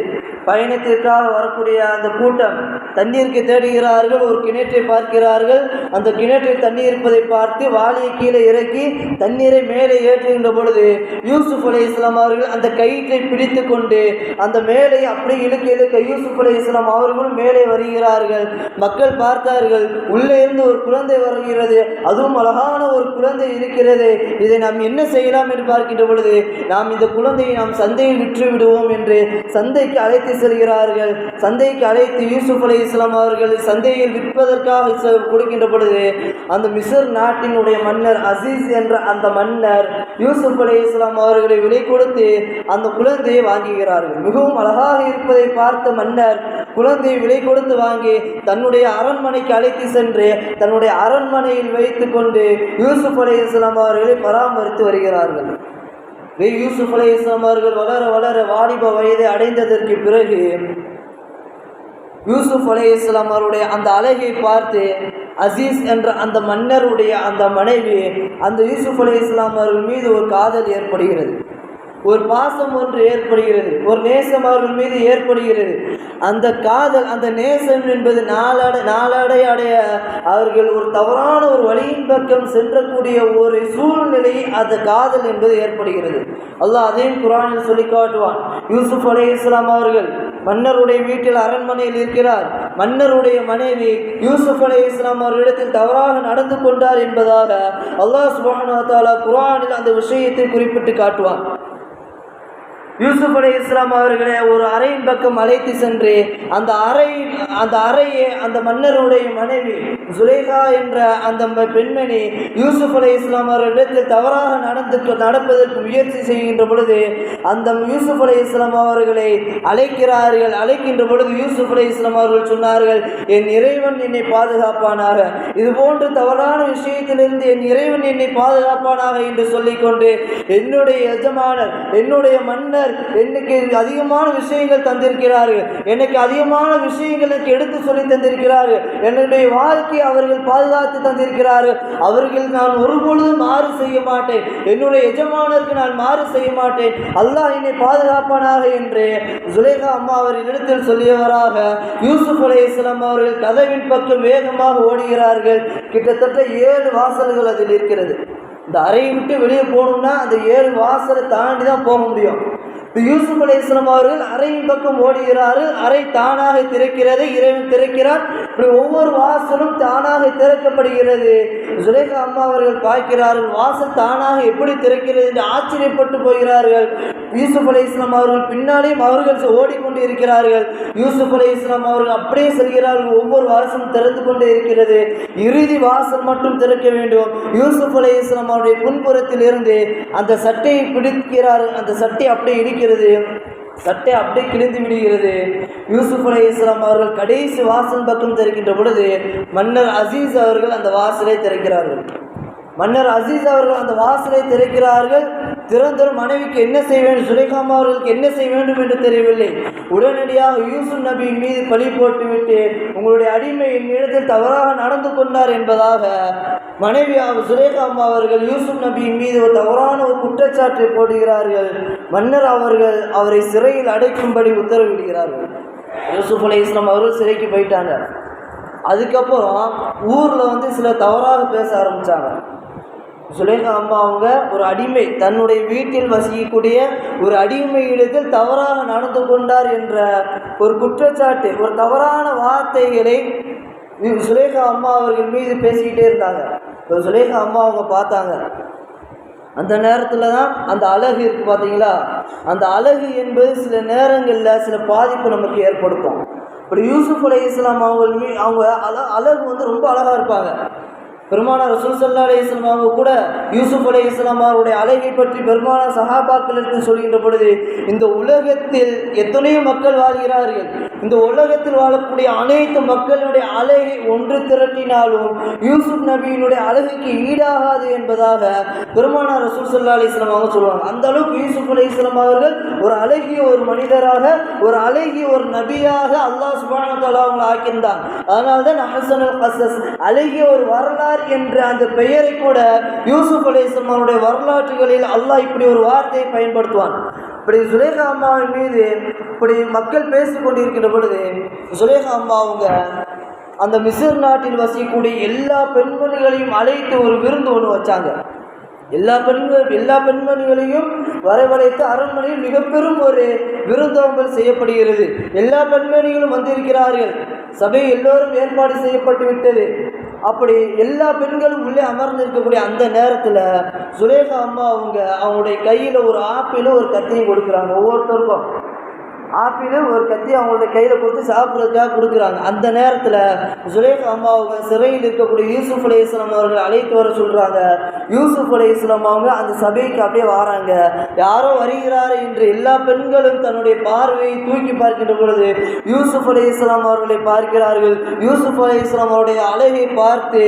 பயணத்திற்காக வரக்கூடிய அந்த கூட்டம் தண்ணீருக்கு தேடுகிறார்கள். ஒரு கிணற்றை பார்க்கிறார்கள். அந்த கிணற்றில் தண்ணீர் இருப்பதை பார்த்து வாளியை கீழே இறக்கி தண்ணீரை மேலே ஏற்றுகின்ற பொழுது யூசுப் அலைஹிஸ்ஸலாம் அவர்கள் அந்த கயிற்றை பிடித்து கொண்டு அந்த மேலே அப்படியே இழுக்க யூசுப் அலைஹிஸ்ஸலாம் அவர்களும் மேலே வருகிறார்கள். மக்கள் பார்த்தார்கள், உள்ளே இருந்து ஒரு குழந்தை வருகிறது, அதுவும் அழகான ஒரு குழந்தை இருக்கிறது, இதை நாம் என்ன செய்யலாம் என்று பார்க்கின்ற பொழுது நாம் இந்த குழந்தையை நாம் சந்தையில் விற்று விடுவோம் என்று சந்தைக்கு அழைத்து செல்கிறார்கள். சந்தைக்கு அழைத்து யூசுப் அலைஹிஸ்ஸலாம் அவர்கள் சந்தையில் விற்பதற்காக கொடுக்கின்ற பொழுது அந்த மிஸ்ர் நாட்டினுடைய மன்னர் அசீஸ் என்ற அந்த மன்னர் யூசுப் அலைஹிஸ்ஸலாம் அவர்களை விலை கொடுத்து அந்த குழந்தையை வாங்குகிறார்கள். மிகவும் அழகாக இருப்பதை பார்த்த மன்னர் குழந்தையை விலை கொடுத்து வாங்கி தன்னுடைய அரண்மனைக்கு அழைத்து சென்று தன்னுடைய அரண்மனையில் வைத்து கொண்டு யூசுப் அலைஹிஸ்ஸலாம் அவர்களை பராமரித்து வருகிறார்கள். யூசுப் அலைஹிஸ்ஸலாம் அவர்கள் வளர வளர வாலிப வயதை அடைந்ததற்கு பிறகு யூசுப் அலைஹிஸ்ஸலாம் அவருடைய அந்த அழகை பார்த்து அசீஸ் என்ற அந்த மன்னருடைய அந்த மனைவி அந்த யூசுப் அலைஹிஸ்ஸலாம் அவர்கள் மீது ஒரு காதல் ஏற்படுகிறது, ஒரு பாசம் ஒன்று ஏற்படுகிறது, ஒரு நேசம் அவர்கள் மீது ஏற்படுகிறது. அந்த காதல், அந்த நேசம் என்பது நாளடைய அவர்கள் ஒரு தவறான ஒரு வழியின் பக்கம் சென்றக்கூடிய ஒரு சூழ்நிலை அந்த காதல் என்பது ஏற்படுகிறது. அல்லாஹ் அதையும் குர்ஆனில் சொல்லி காட்டுவான். யூசுப் அலைஹிஸ்ஸலாம் அவர்கள் மன்னருடைய வீட்டில் அரண்மனையில் இருக்கிறார். மன்னருடைய மனைவி யூசுப் அலைஹிஸ்ஸலாம் அவர்களிடத்தில் தவறாக நடந்து கொண்டார் என்பதாக அல்லாஹ் சுப்ஹானஹு வ தஆலா குர்ஆனில் அந்த விஷயத்தை குறிப்பிட்டு காட்டுவான். யூசுப் அலைஹிஸ்ஸலாம் அவர்களை ஒரு அறையின் பக்கம் அழைத்து சென்று அந்த அறையை அந்த மன்னருடைய மனைவி சுலைஹா என்ற அந்த பெண்மணி யூசுப் அலைஹிஸ்ஸலாம் அவர்களிடத்தில் தவறாக நடப்பதற்கு முயற்சி செய்கின்ற பொழுது அந்த யூசுப் அலைஹிஸ்ஸலாம் அவர்களை அழைக்கிறார்கள். அழைக்கின்ற பொழுது யூசுப் அலைஹிஸ்ஸலாம் அவர்கள் சொன்னார்கள், என் இறைவன் என்னை பாதுகாப்பானாக, இது போன்று தவறான விஷயத்திலிருந்து என் இறைவன் என்னை பாதுகாப்பானாக என்று சொல்லிக்கொண்டு என்னுடைய எஜமானர், என்னுடைய மன்னர் எனக்கு அதிகமான விஷயங்கள் தந்திருக்கிறார்கள், எனக்கு அதிகமான விஷயங்களுக்கு எடுத்து சொல்லி தந்திருக்கிறார்கள், என்னுடைய வாழ்க்கையை அவர்கள் பாதுகாத்து தந்திருக்கிறார்கள், அவர்கள் நான் ஒருபொழுதும் மாறு செய்ய மாட்டேன், என்னுடைய எஜமானருக்கு நான் மாறு செய்ய மாட்டேன், அல்லாஹ் என்னை பாதுகாப்பானாக என்று சுலைஹா அம்மா அவர்களிடத்தில் சொல்லியவராக யூசுப் அலைஹிஸ்ஸலாம் அவர்கள் கதவின் பக்கம் வேகமாக ஓடுகிறார்கள். கிட்டத்தட்ட 7 வாசல்கள் அதில் இருக்கிறது. இந்த அறையை விட்டு வெளியே போகணும்னா அந்த 7 வாசலை தாண்டி தான் போக முடியும். யூசுப் அலைஹிஸ்ஸலாம் அவர்கள் அறையின் பக்கம் ஓடுகிறார்கள். அறை தானாக திறக்கிறது, இறைவன் திறக்கிறார். ஒவ்வொரு வாசலும் தானாக திறக்கப்படுகிறது. சுலைஹா அம்மா அவர்கள் பார்க்கிறார்கள், வாசல் தானாக எப்படி திறக்கிறது என்று ஆச்சரியப்பட்டு போகிறார்கள். யூசுப் அலைஹிஸ்ஸலாம் அவர்கள் பின்னாலேயும் அவர்கள் ஓடிக்கொண்டு இருக்கிறார்கள். யூசுப் அலைஹிஸ்ஸலாம் அவர்கள் அப்படியே செல்கிறார்கள். ஒவ்வொரு வாசலும் திறந்து கொண்டே இருக்கிறது. இறுதி வாசல் மட்டும் திறக்க வேண்டும். யூசுப் அலைஹிஸ்ஸலாம் அவருடைய முன்புறத்தில் இருந்து அந்த சட்டையை பிடிக்கிறார்கள். அந்த சட்டை அப்படியே இருக்கிறது, சட்டை அப்படியே கிழிந்து விடுகிறது. யூசுப் அலைஹிஸ்ஸலாம் அவர்கள் கடைசி வாசல் பக்கம் திறக்கின்ற பொழுது மன்னர் அசீஸ் அவர்கள் அந்த வாசலை திறக்கிறார்கள். மன்னர் அசீஸ் அவர்கள் அந்த வாசலை திறக்கிறார்கள். திறந்தரும் மனைவிக்கு என்ன செய்ய வேண்டும், சுலைஹா அவர்களுக்கு என்ன செய்ய வேண்டும் என்று தெரியவில்லை. உடனடியாக யூசுப் நபியின் மீது பழி போட்டுவிட்டு உங்களுடைய அடிமை என்னிடத்தில் தவறாக நடந்து கொண்டார் என்பதாக மனைவி சுலைஹா அவர்கள் யூசுப் நபியின் மீது ஒரு தவறான ஒரு குற்றச்சாட்டை போடுகிறார்கள். மன்னர் அவர்கள் அவரை சிறையில் அடைக்கும்படி உத்தரவிடுகிறார்கள். யூசுப் அலைஹிஸ்ஸலாம் அவர்கள் சிறைக்கு போயிட்டாங்க. அதுக்கப்புறம் ஊரில் சில தவறாக பேச ஆரம்பித்தாங்க. சுலேகா அம்மா அவங்க ஒரு அடிமை, தன்னுடைய வீட்டில் வசிக்கக்கூடிய ஒரு அடிமை இடத்தில் தவறாக நடந்து கொண்டார் என்ற ஒரு குற்றச்சாட்டு, ஒரு தவறான வார்த்தைகளை சுலேகா அம்மா அவர்கள் மீது பேசிக்கிட்டே இருந்தாங்க. இப்போ சுலேகா அம்மா அவங்க பார்த்தாங்க. அந்த நேரத்தில் தான் அந்த அழகு இருக்குது பார்த்தீங்களா, அந்த அழகு என்பது சில நேரங்களில் சில பாதிப்பு நமக்கு ஏற்படுத்தும். இப்படி யூசுப் அலைஹிஸ்ஸலாம் அவங்க அழகு ரொம்ப அழகாக இருப்பாங்க. பெருமானார் ரசூல் ஸல்லல்லாஹு அலைஹி வஸல்லம் அவங்க கூட யூசுப் அலைஹிஸ்ஸலாம் அவருடைய அழகை பற்றி பெருமானார் சஹாபாக்களுக்கு சொல்கின்ற பொழுது, இந்த உலகத்தில் எத்தனையோ மக்கள் வாழ்கிறார்கள், இந்த உலகத்தில் வாழக்கூடிய அனைத்து மக்களுடைய அழகை ஒன்று திரட்டினாலும் யூசுப் நபியினுடைய அழகுக்கு ஈடாகாது என்பதாக பெருமானார் ரசூல் ஸல்லல்லாஹு அலைஹி வஸல்லம் அவங்க சொல்லுவாங்க. அந்த அளவுக்கு யூசுப் அலைஹிஸ்ஸலாம் அவர்கள் ஒரு அழகிய ஒரு மனிதராக, ஒரு அழகிய ஒரு நபியாக அல்லாஹ் சுப்ஹானஹு வ தஆலா அவங்களை ஆக்கியிருந்தாங்க. அதனால தான் அஹ்ஸனுல் கஸஸ், அழகிய ஒரு வரலாறு என்ற அந்த பெயரை கூட யூசுப் அலைஹிஸ்ஸலாம் அவருடைய வரலாற்றுகளில் அல்லாஹ் இப்படி ஒரு வார்த்தையை பயன்படுத்துவான். இப்படி சுலேகா அம்மாவின் மீது இப்படி மக்கள் பேசிக்கொண்டிருக்கின்ற பொழுது, சுலேகா அம்மா அவங்க அந்த மிஸ்ர் நாட்டில் வசிக்கக்கூடிய எல்லா பெண்மணிகளையும் அழைத்து ஒரு விருந்து ஒன்று வச்சாங்க. எல்லா பெண்மணிகளையும் வரவழைத்து அரண்மனையில் மிக பெரும் ஒரு விருந்தோம்பல் செய்யப்படுகிறது. எல்லா பெண்மணிகளும் வந்திருக்கிறார்கள். சபை எல்லோரும் ஏற்பாடு செய்யப்பட்டு விட்டது. அப்படி எல்லா பெண்களும் உள்ளே அமர்ந்திருக்கக்கூடிய அந்த நேரத்தில் சுலேகா அம்மா அவங்களுடைய கையில் ஒரு ஆப்பிளும் ஒரு கத்தியும் கொடுக்குறாங்க. ஒவ்வொருத்தருக்கும் ஆப்பிள் ஒரு கத்தி அவங்களுடைய கையில் கொடுத்து சாப்பிட்றதுக்காக கொடுக்குறாங்க. அந்த நேரத்தில் சுலேகா அம்மா அவங்க சிறையில் இருக்கக்கூடிய யூசுப் அலைஹிஸ்ஸலாம் அவர்கள் அழைத்து வர சொல்கிறாங்க. யூசுப் அலைஹிஸ்ஸலாம் அவங்க அந்த சபைக்கு அப்படியே வராங்க. யாரோ வருகிறார் என்று எல்லா பெண்களும் தன்னுடைய பார்வையை தூக்கி பார்க்கின்ற பொழுது யூசுப் அலைஹிஸ்ஸலாம் அவர்களை பார்க்கிறார்கள். யூசுப் அலைஹிஸ்ஸலாம் அவருடைய அழகை பார்த்து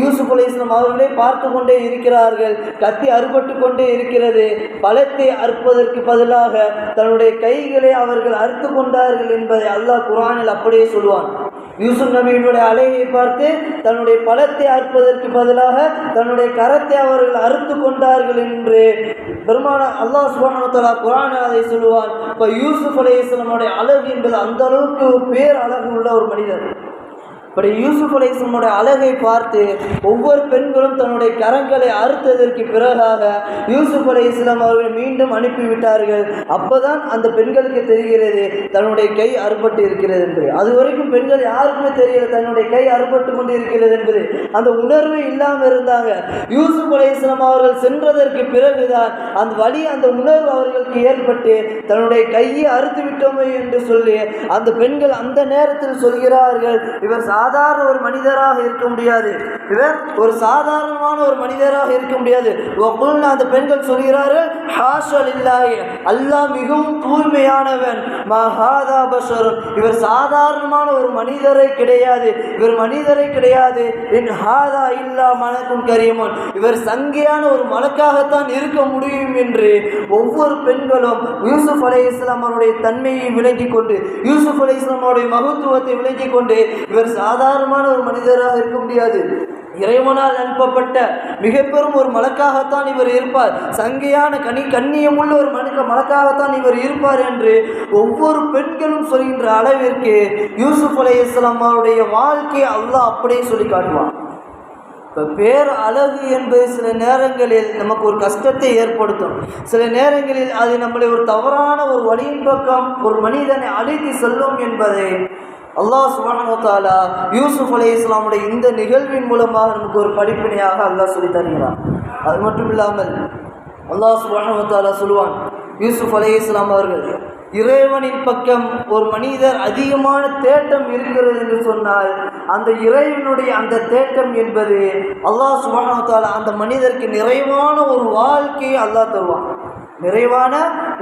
யூசுப் அலைஹிஸ்ஸலாம் அவர்களே பார்த்து கொண்டே இருக்கிறார்கள். கத்தி அறுபட்டு கொண்டே இருக்கிறது. பழத்தை அறுப்பதற்கு பதிலாக தன்னுடைய கைகளை அவர்கள் அறுத்து கொண்டார்கள் என்பதை அல்லாஹ் குர்ஆனில் அப்படியே சொல்வான். யூசுப் நபியினுடைய அழகை பார்த்து தன்னுடைய பழத்தை அறுப்பதற்கு பதிலாக தன்னுடைய கரத்தை அவர்கள் அறுத்து கொண்டார்கள் என்று பெருமானார் அல்லாஹ் சுப்ஹானஹு வ தஆலா குர்ஆனில் அதை சொல்வான். இப்போ யூசுப் அலைஹிஸ்ஸலாமுடைய அழகு என்பது அந்த அளவுக்கு பேர் அழகு உள்ள ஒரு மனிதர். இப்படி யூசுப் அலைஹிஸ்ஸலாமுடைய அழகை பார்த்து ஒவ்வொரு பெண்களும் தன்னுடைய கரங்களை அறுத்ததற்கு பிறகாக யூசுப் அலைஹிஸ்ஸலாம் அவர்கள் மீண்டும் அனுப்பிவிட்டார்கள். அப்போதான் அந்த பெண்களுக்கு தெரிகிறது தன்னுடைய கை அறுபட்டு இருக்கிறது என்று. அது வரைக்கும் பெண்கள் யாருக்குமே தெரியல தன்னுடைய கை அறுபட்டு கொண்டு இருக்கிறது என்பது. அந்த உணர்வு இல்லாமல் இருந்தாங்க. யூசுப் அலைஹிஸ்ஸலாம் அவர்கள் சென்றதற்கு பிறகுதான் அந்த வழி, அந்த உணர்வு அவர்களுக்கு ஏற்பட்டு தன்னுடைய கையை அறுத்து விட்டோமே என்று சொல்லி அந்த பெண்கள் அந்த நேரத்தில் சொல்கிறார்கள், இவர் சாதாரண ஒரு மனிதராக இருக்க முடியாது, இவர் ஒரு சாதாரணமான ஒரு மனிதராக இருக்க முடியாது. அந்த பெண்கள் சொல்கிறார்கள், ஹாஷா லில்லாஹி, அல்லாஹ் மிகவும் தூய்மையானவன், மஹாதா பஷர், இவர் சாதாரணமான ஒரு மனிதரை கிடையாது, இவர் மனிதரை கிடையாது, இன் ஹாதா இல்லா மலக்குன் கரீமுன், இவர் சங்கையான ஒரு மலக்காகத்தான் இருக்க முடியும் என்று ஒவ்வொரு பெண்களும் யூசுப் அலைஹிஸ்ஸலாம் அவருடைய தன்மையை விளங்கிக் கொண்டு, யூசுப் அலைஹிஸ்ஸலாம் அவருடைய மகத்துவத்தை விளங்கிக் கொண்டு, இவர் சாதாரணமான ஒரு மனிதராக இருக்க முடியாது, இறைவனால் அனுப்பப்பட்ட மிக பெரும் ஒரு மலக்காகத்தான் இவர் இருப்பார், சங்கையான கண்ணியமுள்ள ஒரு மலக்காகத்தான் இவர் இருப்பார் என்று ஒவ்வொரு பெண்களும் சொல்கின்ற அளவிற்கு யூசுப் அலைஹிஸ்ஸலாம் அவருடைய வாழ்க்கையை அல்லாஹ் அப்படியே சொல்லி காட்டுவான். இப்போ பேர் அழகு என்பது சில நேரங்களில் நமக்கு ஒரு கஷ்டத்தை ஏற்படுத்தும். சில நேரங்களில் அது நம்மளை ஒரு தவறான ஒரு வழியின் பக்கம் ஒரு மனிதனை அழைத்து செல்லும் என்பதை அல்லாஹ் சுப்ஹானஹு வ தஆலா யூசுப் அலைஹிஸ்ஸலாமுடைய இந்த நிகழ்வின் மூலமாக நமக்கு ஒரு படிப்பினையாக அல்லாஹ் சொல்லி தருகிறான். அது மட்டும் இல்லாமல் அல்லாஹ் சுப்ஹானஹு வ தஆலா சொல்லுவான், யூசுப் அலைஹிஸ்ஸலாம் அவர்கள் இறைவனின் பக்கம் ஒரு மனிதர் அதிகமான தேட்டம் இருக்கிறது என்று சொன்னால் அந்த இறைவனுடைய அந்த தேட்டம் என்பது அல்லாஹ் சுப்ஹானஹு வ தஆலா அந்த மனிதருக்கு நிறைவான ஒரு வாழ்க்கையை அல்லாஹ் தருவான். நிறைவான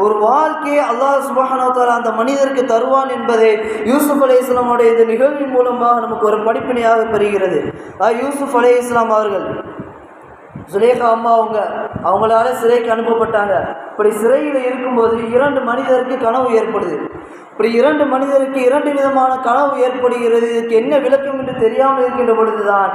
ஒரு வாழ்க்கையை அல்லாஹ் சுப்ஹானஹு வ தஆலா அந்த மனிதருக்கு தருவான் என்பதை யூசுப் அலைஹிஸ்ஸலாமுடைய இந்த நிகழ்வின் மூலமாக நமக்கு ஒரு படிப்பினையாக பெறுகிறது. யூசுப் அலைஹிஸ்ஸலாம் அவர்கள் சுலேகா அம்மா அவங்களால சிறைக்கு அனுப்பப்பட்டாங்க. இப்படி சிறையில் இருக்கும்போது 2 மனிதருக்கு கனவு ஏற்படுது. இப்படி 2 மனிதருக்கு 2 விதமான கனவு ஏற்படுகிறது. இதுக்கு என்ன விளக்கம் என்று தெரியாமல் இருக்கின்ற பொழுதுதான்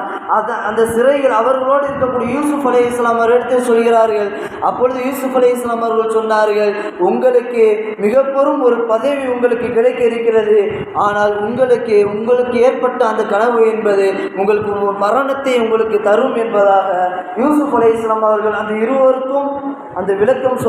அந்த சிறையில் அவர்களோடு இருக்கக்கூடிய யூசுப் அலைஹிஸ்ஸலாம் அவர்களிடத்தில் சொல்கிறார்கள். அப்பொழுது யூசுப் அலைஹிஸ்ஸலாம் அவர்கள் சொன்னார்கள், உங்களுக்கு மிக பெரும் ஒரு பதவி உங்களுக்கு கிடைக்க இருக்கிறது. ஆனால் உங்களுக்கு ஏற்பட்ட அந்த கனவு என்பது உங்களுக்கு ஒரு மரணத்தை உங்களுக்கு தரும் என்பதாக யூசுப் அலைஹிஸ்ஸலாம் அவர்கள் அந்த இருவருக்கும் அந்த விளக்கம்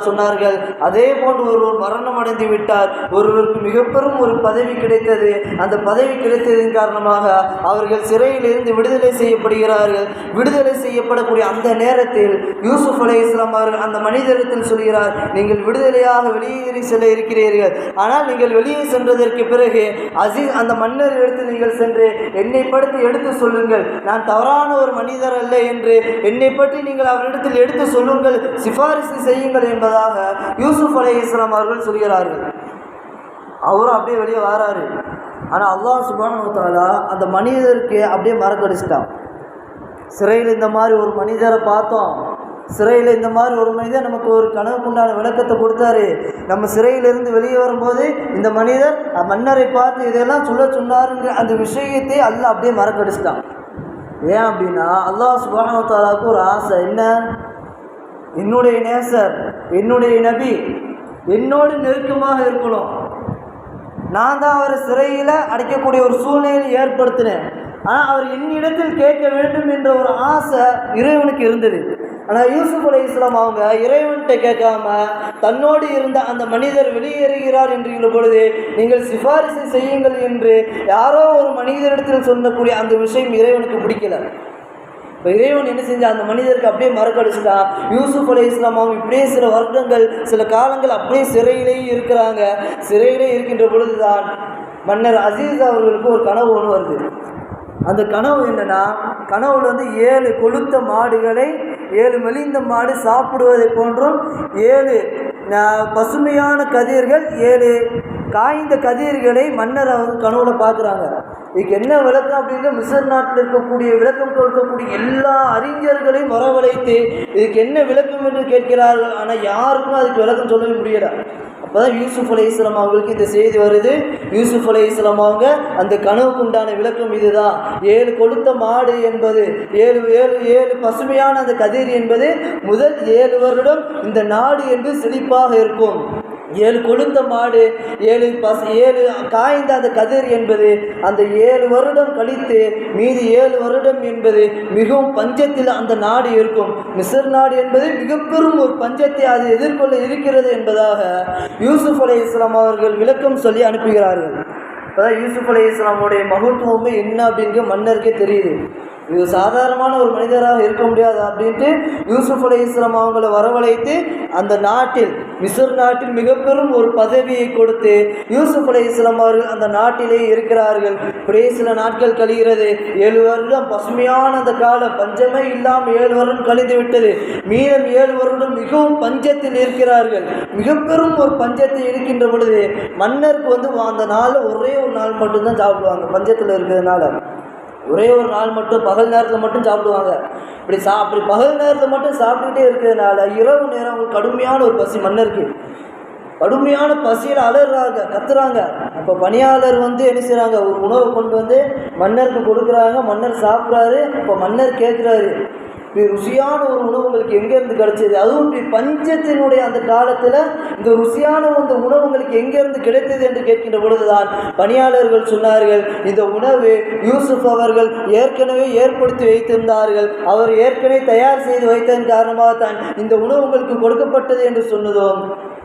சொன்னார்கள். அதே போன்று ஒருவர் மரணம் அடைந்து விட்டார், ஒருவருக்கு மிக பெரும் ஒரு பதவி கிடைத்தது. அந்த பதவி கிடைத்ததின் காரணமாக அவர்கள் சிறையிலிருந்து விடுதலை செய்யப்படுகிறார்கள். விடுதலை செய்யப்படக்கூடிய அந்த நேரத்தில் யூசுப் அலைஹிஸ்ஸலாம் அவர்கள் அந்த மனிதரிடத்தில் சொல்கிறார், நீங்கள் விடுதலையாக வெளியேறி செல்ல இருக்கிறீர்கள். ஆனால் நீங்கள் வெளியே சென்றதற்கு பிறகு அந்த மன்னர் இடத்தில் நீங்கள் சென்று என்னை பற்றி எடுத்து சொல்லுங்கள், நான் தவறான ஒரு மனிதர் அல்ல என்று என்னை பற்றி நீங்கள் அவரிடத்தில் எடுத்து சொல்லுங்கள், சிபாரிசு செய்யுங்கள் என்பதாக யூசுப் அலைஹிஸ்ஸலாம் அவர்கள் சொல்கிறார்கள். அவரும் அப்படியே வெளியே வராரு. ஆனால் அல்லாஹ் சுப்ஹானஹு வ தஆலா அந்த மனிதருக்கு அப்படியே மறக்கடிச்சிட்டான். சிறையில் இந்த மாதிரி ஒரு மனிதரை பார்த்தோம், சிறையில் இந்த மாதிரி ஒரு மனிதர் நமக்கு ஒரு கனவுக்குண்டான விளக்கத்தை கொடுத்தாரு. நம்ம சிறையிலிருந்து வெளியே வரும்போது இந்த மனிதர் மன்னரை பார்த்து இதெல்லாம் சொன்னாருங்கிற அந்த விஷயத்தை அல்லாஹ் அப்படியே மறக்கடிச்சிட்டான். ஏன் அப்படின்னா அல்லாஹ் சுப்ஹானஹு வ தஆலாவுக்கு ஒரு ஆசை, என்ன, என்னுடைய நேசர் என்னுடைய நபி என்னோடு நெருக்கமாக இருக்கணும். நான் தான் அவரை சிறையில் அடைக்கக்கூடிய ஒரு சூழ்நிலையை ஏற்படுத்தினேன். ஆனால் அவர் என்னிடத்தில் கேட்க வேண்டும் என்ற ஒரு ஆசை இறைவனுக்கு இருந்தது. ஆனால் யூசுப் அலைஹிஸ்ஸலாம் அவங்க இறைவன்கிட்ட கேட்காம தன்னோடு இருந்த அந்த மனிதர் வெளியேறுகிறார் என்று பொழுது நீங்கள் சிபாரிசு செய்யுங்கள் என்று யாரோ ஒரு மனிதரிடத்தில் சொல்லக்கூடிய அந்த விஷயம் இறைவனுக்கு பிடிக்கல. இப்போ இறைவன் என்ன செஞ்சா அந்த மனிதருக்கு அப்படியே மறக்கடிச்சுட்டா. யூசுப் அலைஹிஸ்ஸலாம் அவங்க இப்படியே சில வருடங்கள் சில காலங்கள் அப்படியே சிறையிலேயே இருக்கிறாங்க. சிறையிலே இருக்கின்ற பொழுதுதான் மன்னர் அசீஸ் அவர்களுக்கு ஒரு கனவு ஒன்று வருது. அந்த கனவு என்னன்னா, கனவுல 7 கொழுத்த மாடுகளை 7 மெலிந்த மாடு சாப்பிடுவதை போன்றும் 7 பசுமையான கதிர்கள் 7 காய்ந்த கதிர்களை மன்னர் அவங்க கனவுல பார்க்குறாங்க. இதுக்கு என்ன விளக்கம் அப்படின்னா, மிஸ்ர் நாட்டில் இருக்கக்கூடிய விளக்கம் கொடுக்கக்கூடிய எல்லா அறிஞர்களையும் வரவழைத்து இதுக்கு என்ன விளக்கம் என்று கேட்கிறார்கள். ஆனால் யாருக்கும் அதுக்கு விளக்கம் சொல்லவே முடியலை. அப்போ தான் யூசுப் அலைஹிஸ்ஸலாம் அவங்களுக்கு இந்த செய்தி வருது. யூசுப் அலைஹிஸ்ஸலாம் அவங்க அந்த கனவுக்கு உண்டான விளக்கம் இதுதான். 7 கொழுத்த மாடு என்பது 7 பசுமையான அந்த கதிர் என்பது முதல் 7 வருடம் இந்த நாடு என்று செழிப்பாக இருக்கும். 7 கொழுந்த மாடு 7 காய்ந்த அந்த கதிர் என்பது அந்த 7 வருடம் கழித்து மீதி 7 வருடம் என்பது மிகவும் பஞ்சத்தில் அந்த நாடு இருக்கும். மிஸ்ர் நாடு என்பது மிக பெரும் ஒரு பஞ்சத்தை அது எதிர்கொள்ள இருக்கிறது என்பதாக யூசுப் அலைஹிஸ்ஸலாம் அவர்கள் விளக்கம் சொல்லி அனுப்புகிறார்கள். அதாவது யூசுப் அலைஹிஸ்ஸலாமுடைய மகத்துவமே என்ன அப்படிங்கிற மன்னருக்கே தெரியுது. இது சாதாரணமான ஒரு மனிதராக இருக்க முடியாது அப்படின்ட்டு யூசுப் அலைஹிஸ்ஸலாம் அவங்களை வரவழைத்து அந்த நாட்டில் மிஸ்ர் நாட்டில் மிக பெரும் ஒரு பதவியை கொடுத்து யூசுப் அலைஹிஸ்ஸலாம் அவர்கள் அந்த நாட்டிலே இருக்கிறார்கள். இப்படியே சில நாட்கள் கழிகிறது. 7 வருடம் பசுமையான அந்த காலம், பஞ்சமே இல்லாமல் 7 வருடம் கழிந்து விட்டது. மீதம் 7 வருடம் மிகவும் பஞ்சத்தில் இருக்கிறார்கள். மிக பெரும் ஒரு பஞ்சத்தை இருக்கின்ற பொழுது மன்னருக்கு அந்த நாள் ஒரே ஒரு நாள் மட்டும்தான் சாப்பிடுவாங்க. பஞ்சத்தில் இருக்கிறதுனால ஒரே ஒரு நாள் மட்டும் பகல் நேரத்தில் மட்டும் சாப்பிடுவாங்க. அப்படி பகல் நேரத்தில் மட்டும் சாப்பிட்டுக்கிட்டே இருக்கிறதுனால இரவு நேரம் அவங்களுக்கு கடுமையான ஒரு பசி, மன்னருக்கு கடுமையான பசியில் அலறாங்க, கத்துறாங்க. அப்போ பணியாளர் என்ன செய்கிறாங்க, ஒரு உணவை கொண்டு மன்னருக்கு கொடுக்குறாங்க. மன்னர் சாப்பிட்றாரு. இப்போ மன்னர் கேட்குறாரு, இப்படி ருசியான ஒரு உணவு உங்களுக்கு எங்கேருந்து கிடைச்சது? அதுவும் இப்படி பஞ்சத்தினுடைய அந்த காலத்தில் இந்த ருசியான அந்த உணவு உங்களுக்கு எங்கேருந்து கிடைத்தது என்று கேட்கின்ற பொழுதுதான் பணியாளர்கள் சொன்னார்கள், இந்த உணவு யூசுப் அவர்கள் ஏற்கனவே ஏற்படுத்தி வைத்திருந்தார்கள், அவர் ஏற்கனவே தயார் செய்து வைத்ததன் காரணமாக தான் இந்த உணவு உங்களுக்கு கொடுக்கப்பட்டது என்று சொன்னதும்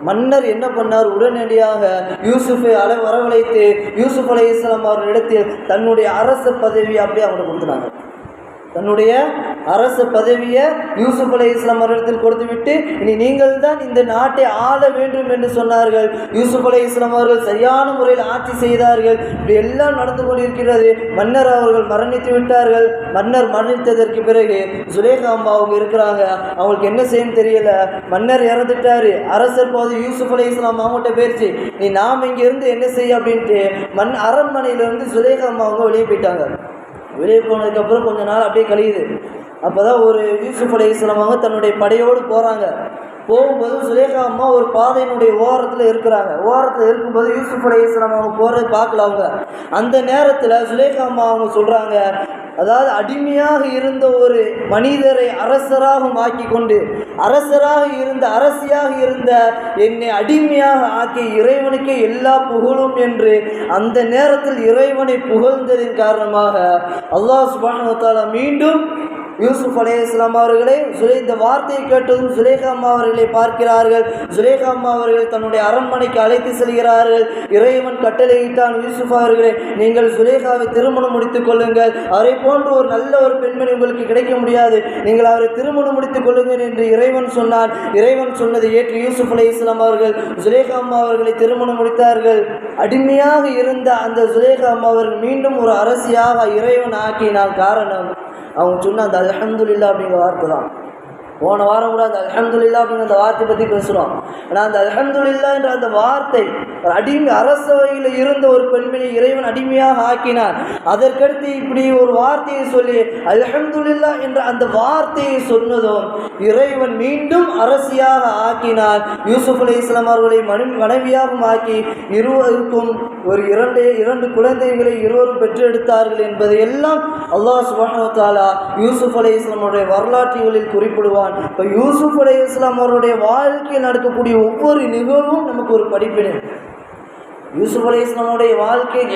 மன்னர் என்ன பண்ணார், உடனடியாக யூசுஃபை வரவழைத்து யூசுப் அலைஹிஸ்ஸலாம் அவர்களிடத்தில் தன்னுடைய அரச பதவியை அப்படியே அவங்க கொடுத்துனாங்க. தன்னுடைய அரசு பதவியை யூசுப் அலைஹிஸ்ஸலாம் அவர்களிடத்தில் கொடுத்துவிட்டு இனி நீங்கள் தான் இந்த நாட்டை ஆள வேண்டும் என்று சொன்னார்கள். யூசுப் அலைஹிஸ்ஸலாம் அவர்கள் சரியான முறையில் ஆட்சி செய்தார்கள். இப்படி எல்லாம் நடந்து கொண்டிருக்கிறது. மன்னர் அவர்கள் மரணித்து விட்டார்கள். மன்னர் மரணித்ததற்கு பிறகு சுலேகா அம்மா அவங்க இருக்கிறாங்க. அவங்களுக்கு என்ன செய்யணும் தெரியல. மன்னர் இறந்துட்டாரு. அரசர் போது யூசுப் அலைஹிஸ்ஸலாம் அவங்ககிட்ட போயிடுச்சு, நீ நாம் இங்கிருந்து என்ன செய்ய அப்படின்ட்டு அரண்மனையிலிருந்து சுலேகா அம்மா அவங்க வெளியே போயிட்டாங்க. வெளியே போனதுக்கப்புறம் கொஞ்ச நாள் அப்படியே கழியுது. அப்போ தான் ஒரு யூசுப் அலைஹிஸ்ஸலாம் அவங்க தன்னுடைய படையோடு போகிறாங்க. போகும்போது சுலேகா அம்மா ஒரு பாதையினுடைய ஓரத்தில் இருக்கிறாங்க. ஓரத்தில் இருக்கும்போது யூசுப் அலைஹிஸ்ஸலாம் அவங்க போகிறது பார்க்கல. அவங்க அந்த நேரத்தில் சுலேகா அம்மா அவங்க சொல்கிறாங்க, அதாவது அடிமையாக இருந்த ஒரு மனிதரை அரசராக ஆக்கி கொண்டு, அரசராக இருந்த அரசியாக இருந்த என்னை அடிமையாக ஆக்கி இறைவனுக்கே எல்லா புகழும் என்று அந்த நேரத்தில் இறைவனை புகழ்ந்ததின் காரணமாக அல்லாஹ் சுப்ஹானஹு வ தஆலா மீண்டும் யூசுப் அலைஹிஸ்ஸலாம் அவர்களே இந்த வார்த்தையை கேட்டதும் சுலேகா அம்மா அவர்களை பார்க்கிறார்கள். சுலேகா அம்மா அவர்கள் தன்னுடைய அரண்மனைக்கு அழைத்து செல்கிறார்கள். இறைவன் கட்டளையிட்டான், யூசுப் அவர்களே நீங்கள் சுலேகாவை திருமணம் முடித்துக் கொள்ளுங்கள், அவரை போன்ற ஒரு நல்ல ஒரு பெண்மணி உங்களுக்கு கிடைக்க முடியாது, நீங்கள் அவரை திருமணம் முடித்துக் கொள்ளுங்கள் என்று இறைவன் சொன்னான். இறைவன் சொன்னதை ஏற்று யூசுப் அலைஹிஸ்ஸலாம் அவர்கள் சுலேகா அம்மா அவர்களை திருமணம் முடித்தார்கள். அடிமையாக இருந்த அந்த சுலேகா அம்மா அவர்கள் மீண்டும் ஒரு அரசியாக இறைவன் ஆக்கினான். காரணம் அவங்க சொன்ன அந்த அல்ஹம்துலில்லாஹ் அப்படிங்கிற வார்த்தை தான். போன வாரம் கூட அந்த அல்ஹம்துலில்லாஹ் அப்படிங்கிற அந்த வார்த்தை பற்றி பேசுகிறோம். ஆனால் அந்த அல்ஹம்துலில்லாஹ் என்ற அந்த வார்த்தை அடிமை அரசவையில் இருந்த ஒரு பெண்மணி இறைவன் அடிமையாக ஆக்கினார். அதற்கடுத்து இப்படி ஒரு வார்த்தையை சொல்லி அல்ஹம்துலில்லாஹ் என்ற அந்த வார்த்தையை சொன்னதும் இறைவன் மீண்டும் அரசியாக ஆக்கினார். யூசுப் அலைஹிஸ்ஸலாம் அவர்களை மனைவியாகவும் ஆக்கி இருவருக்கும் ஒரு இரண்டு குழந்தைகளை இருவரும் பெற்றெடுத்தார்கள் என்பதை எல்லாம் அல்லாஹ் சுப்ஹானஹு வ தஆலா யூசுப் அலைஹிஸ்ஸலாமுடைய வரலாற்றுகளில் குறிப்பிடுவான். இப்போ யூசுப் அலைஹிஸ்ஸலாம் அவருடைய வாழ்க்கையில் நடக்கக்கூடிய ஒவ்வொரு நிகழ்வும் நமக்கு ஒரு படிப்பினை. யூசுப் அலைஹிஸ்ஸலாமுடைய வாழ்க்கையில்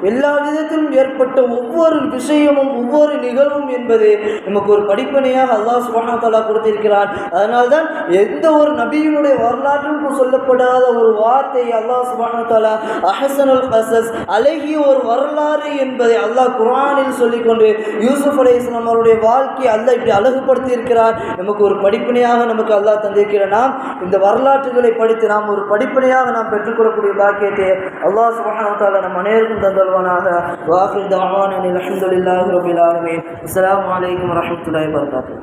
எல்லா விதத்திலும் ஏற்பட்ட ஒவ்வொரு விஷயமும் ஒவ்வொரு நிகழ்வும் என்பது நமக்கு ஒரு படிப்பனையாக அல்லாஹ் சுப்ஹானஹு வ தஆலா கொடுத்திருக்கிறான். அதனால்தான் எந்த ஒரு நபியினுடைய வரலாற்றுக்கும் சொல்லப்படாத ஒரு வார்த்தை அல்லாஹ் சுப்ஹானஹு வ தஆலா அஹ்ஸனுல் கஸஸ் அழகிய ஒரு வரலாறு என்பதை அல்லாஹ் குர்ஆனில் சொல்லிக்கொண்டு யூசுப் அலைஹிஸ்ஸலாம் அவருடைய வாழ்க்கையை அல்லாஹ் இப்படி அழகுபடுத்தி இருக்கிறார். நமக்கு ஒரு படிப்பினையாக நமக்கு அல்லாஹ் தந்திருக்கிறார். நாம் இந்த வரலாற்றுகளை படித்து நாம் ஒரு படிப்பினையாக நாம் பெற்றுக்கொள்ளக்கூடிய பாக்கியத்தை அல்லாஹ் சுப்ஹானஹு வ தஆலா நம் அனைவருக்கும் தந்தல் وآخر دعوانا الحمد لله رب العالمين. السلام عليكم ورحمة الله وبركاته.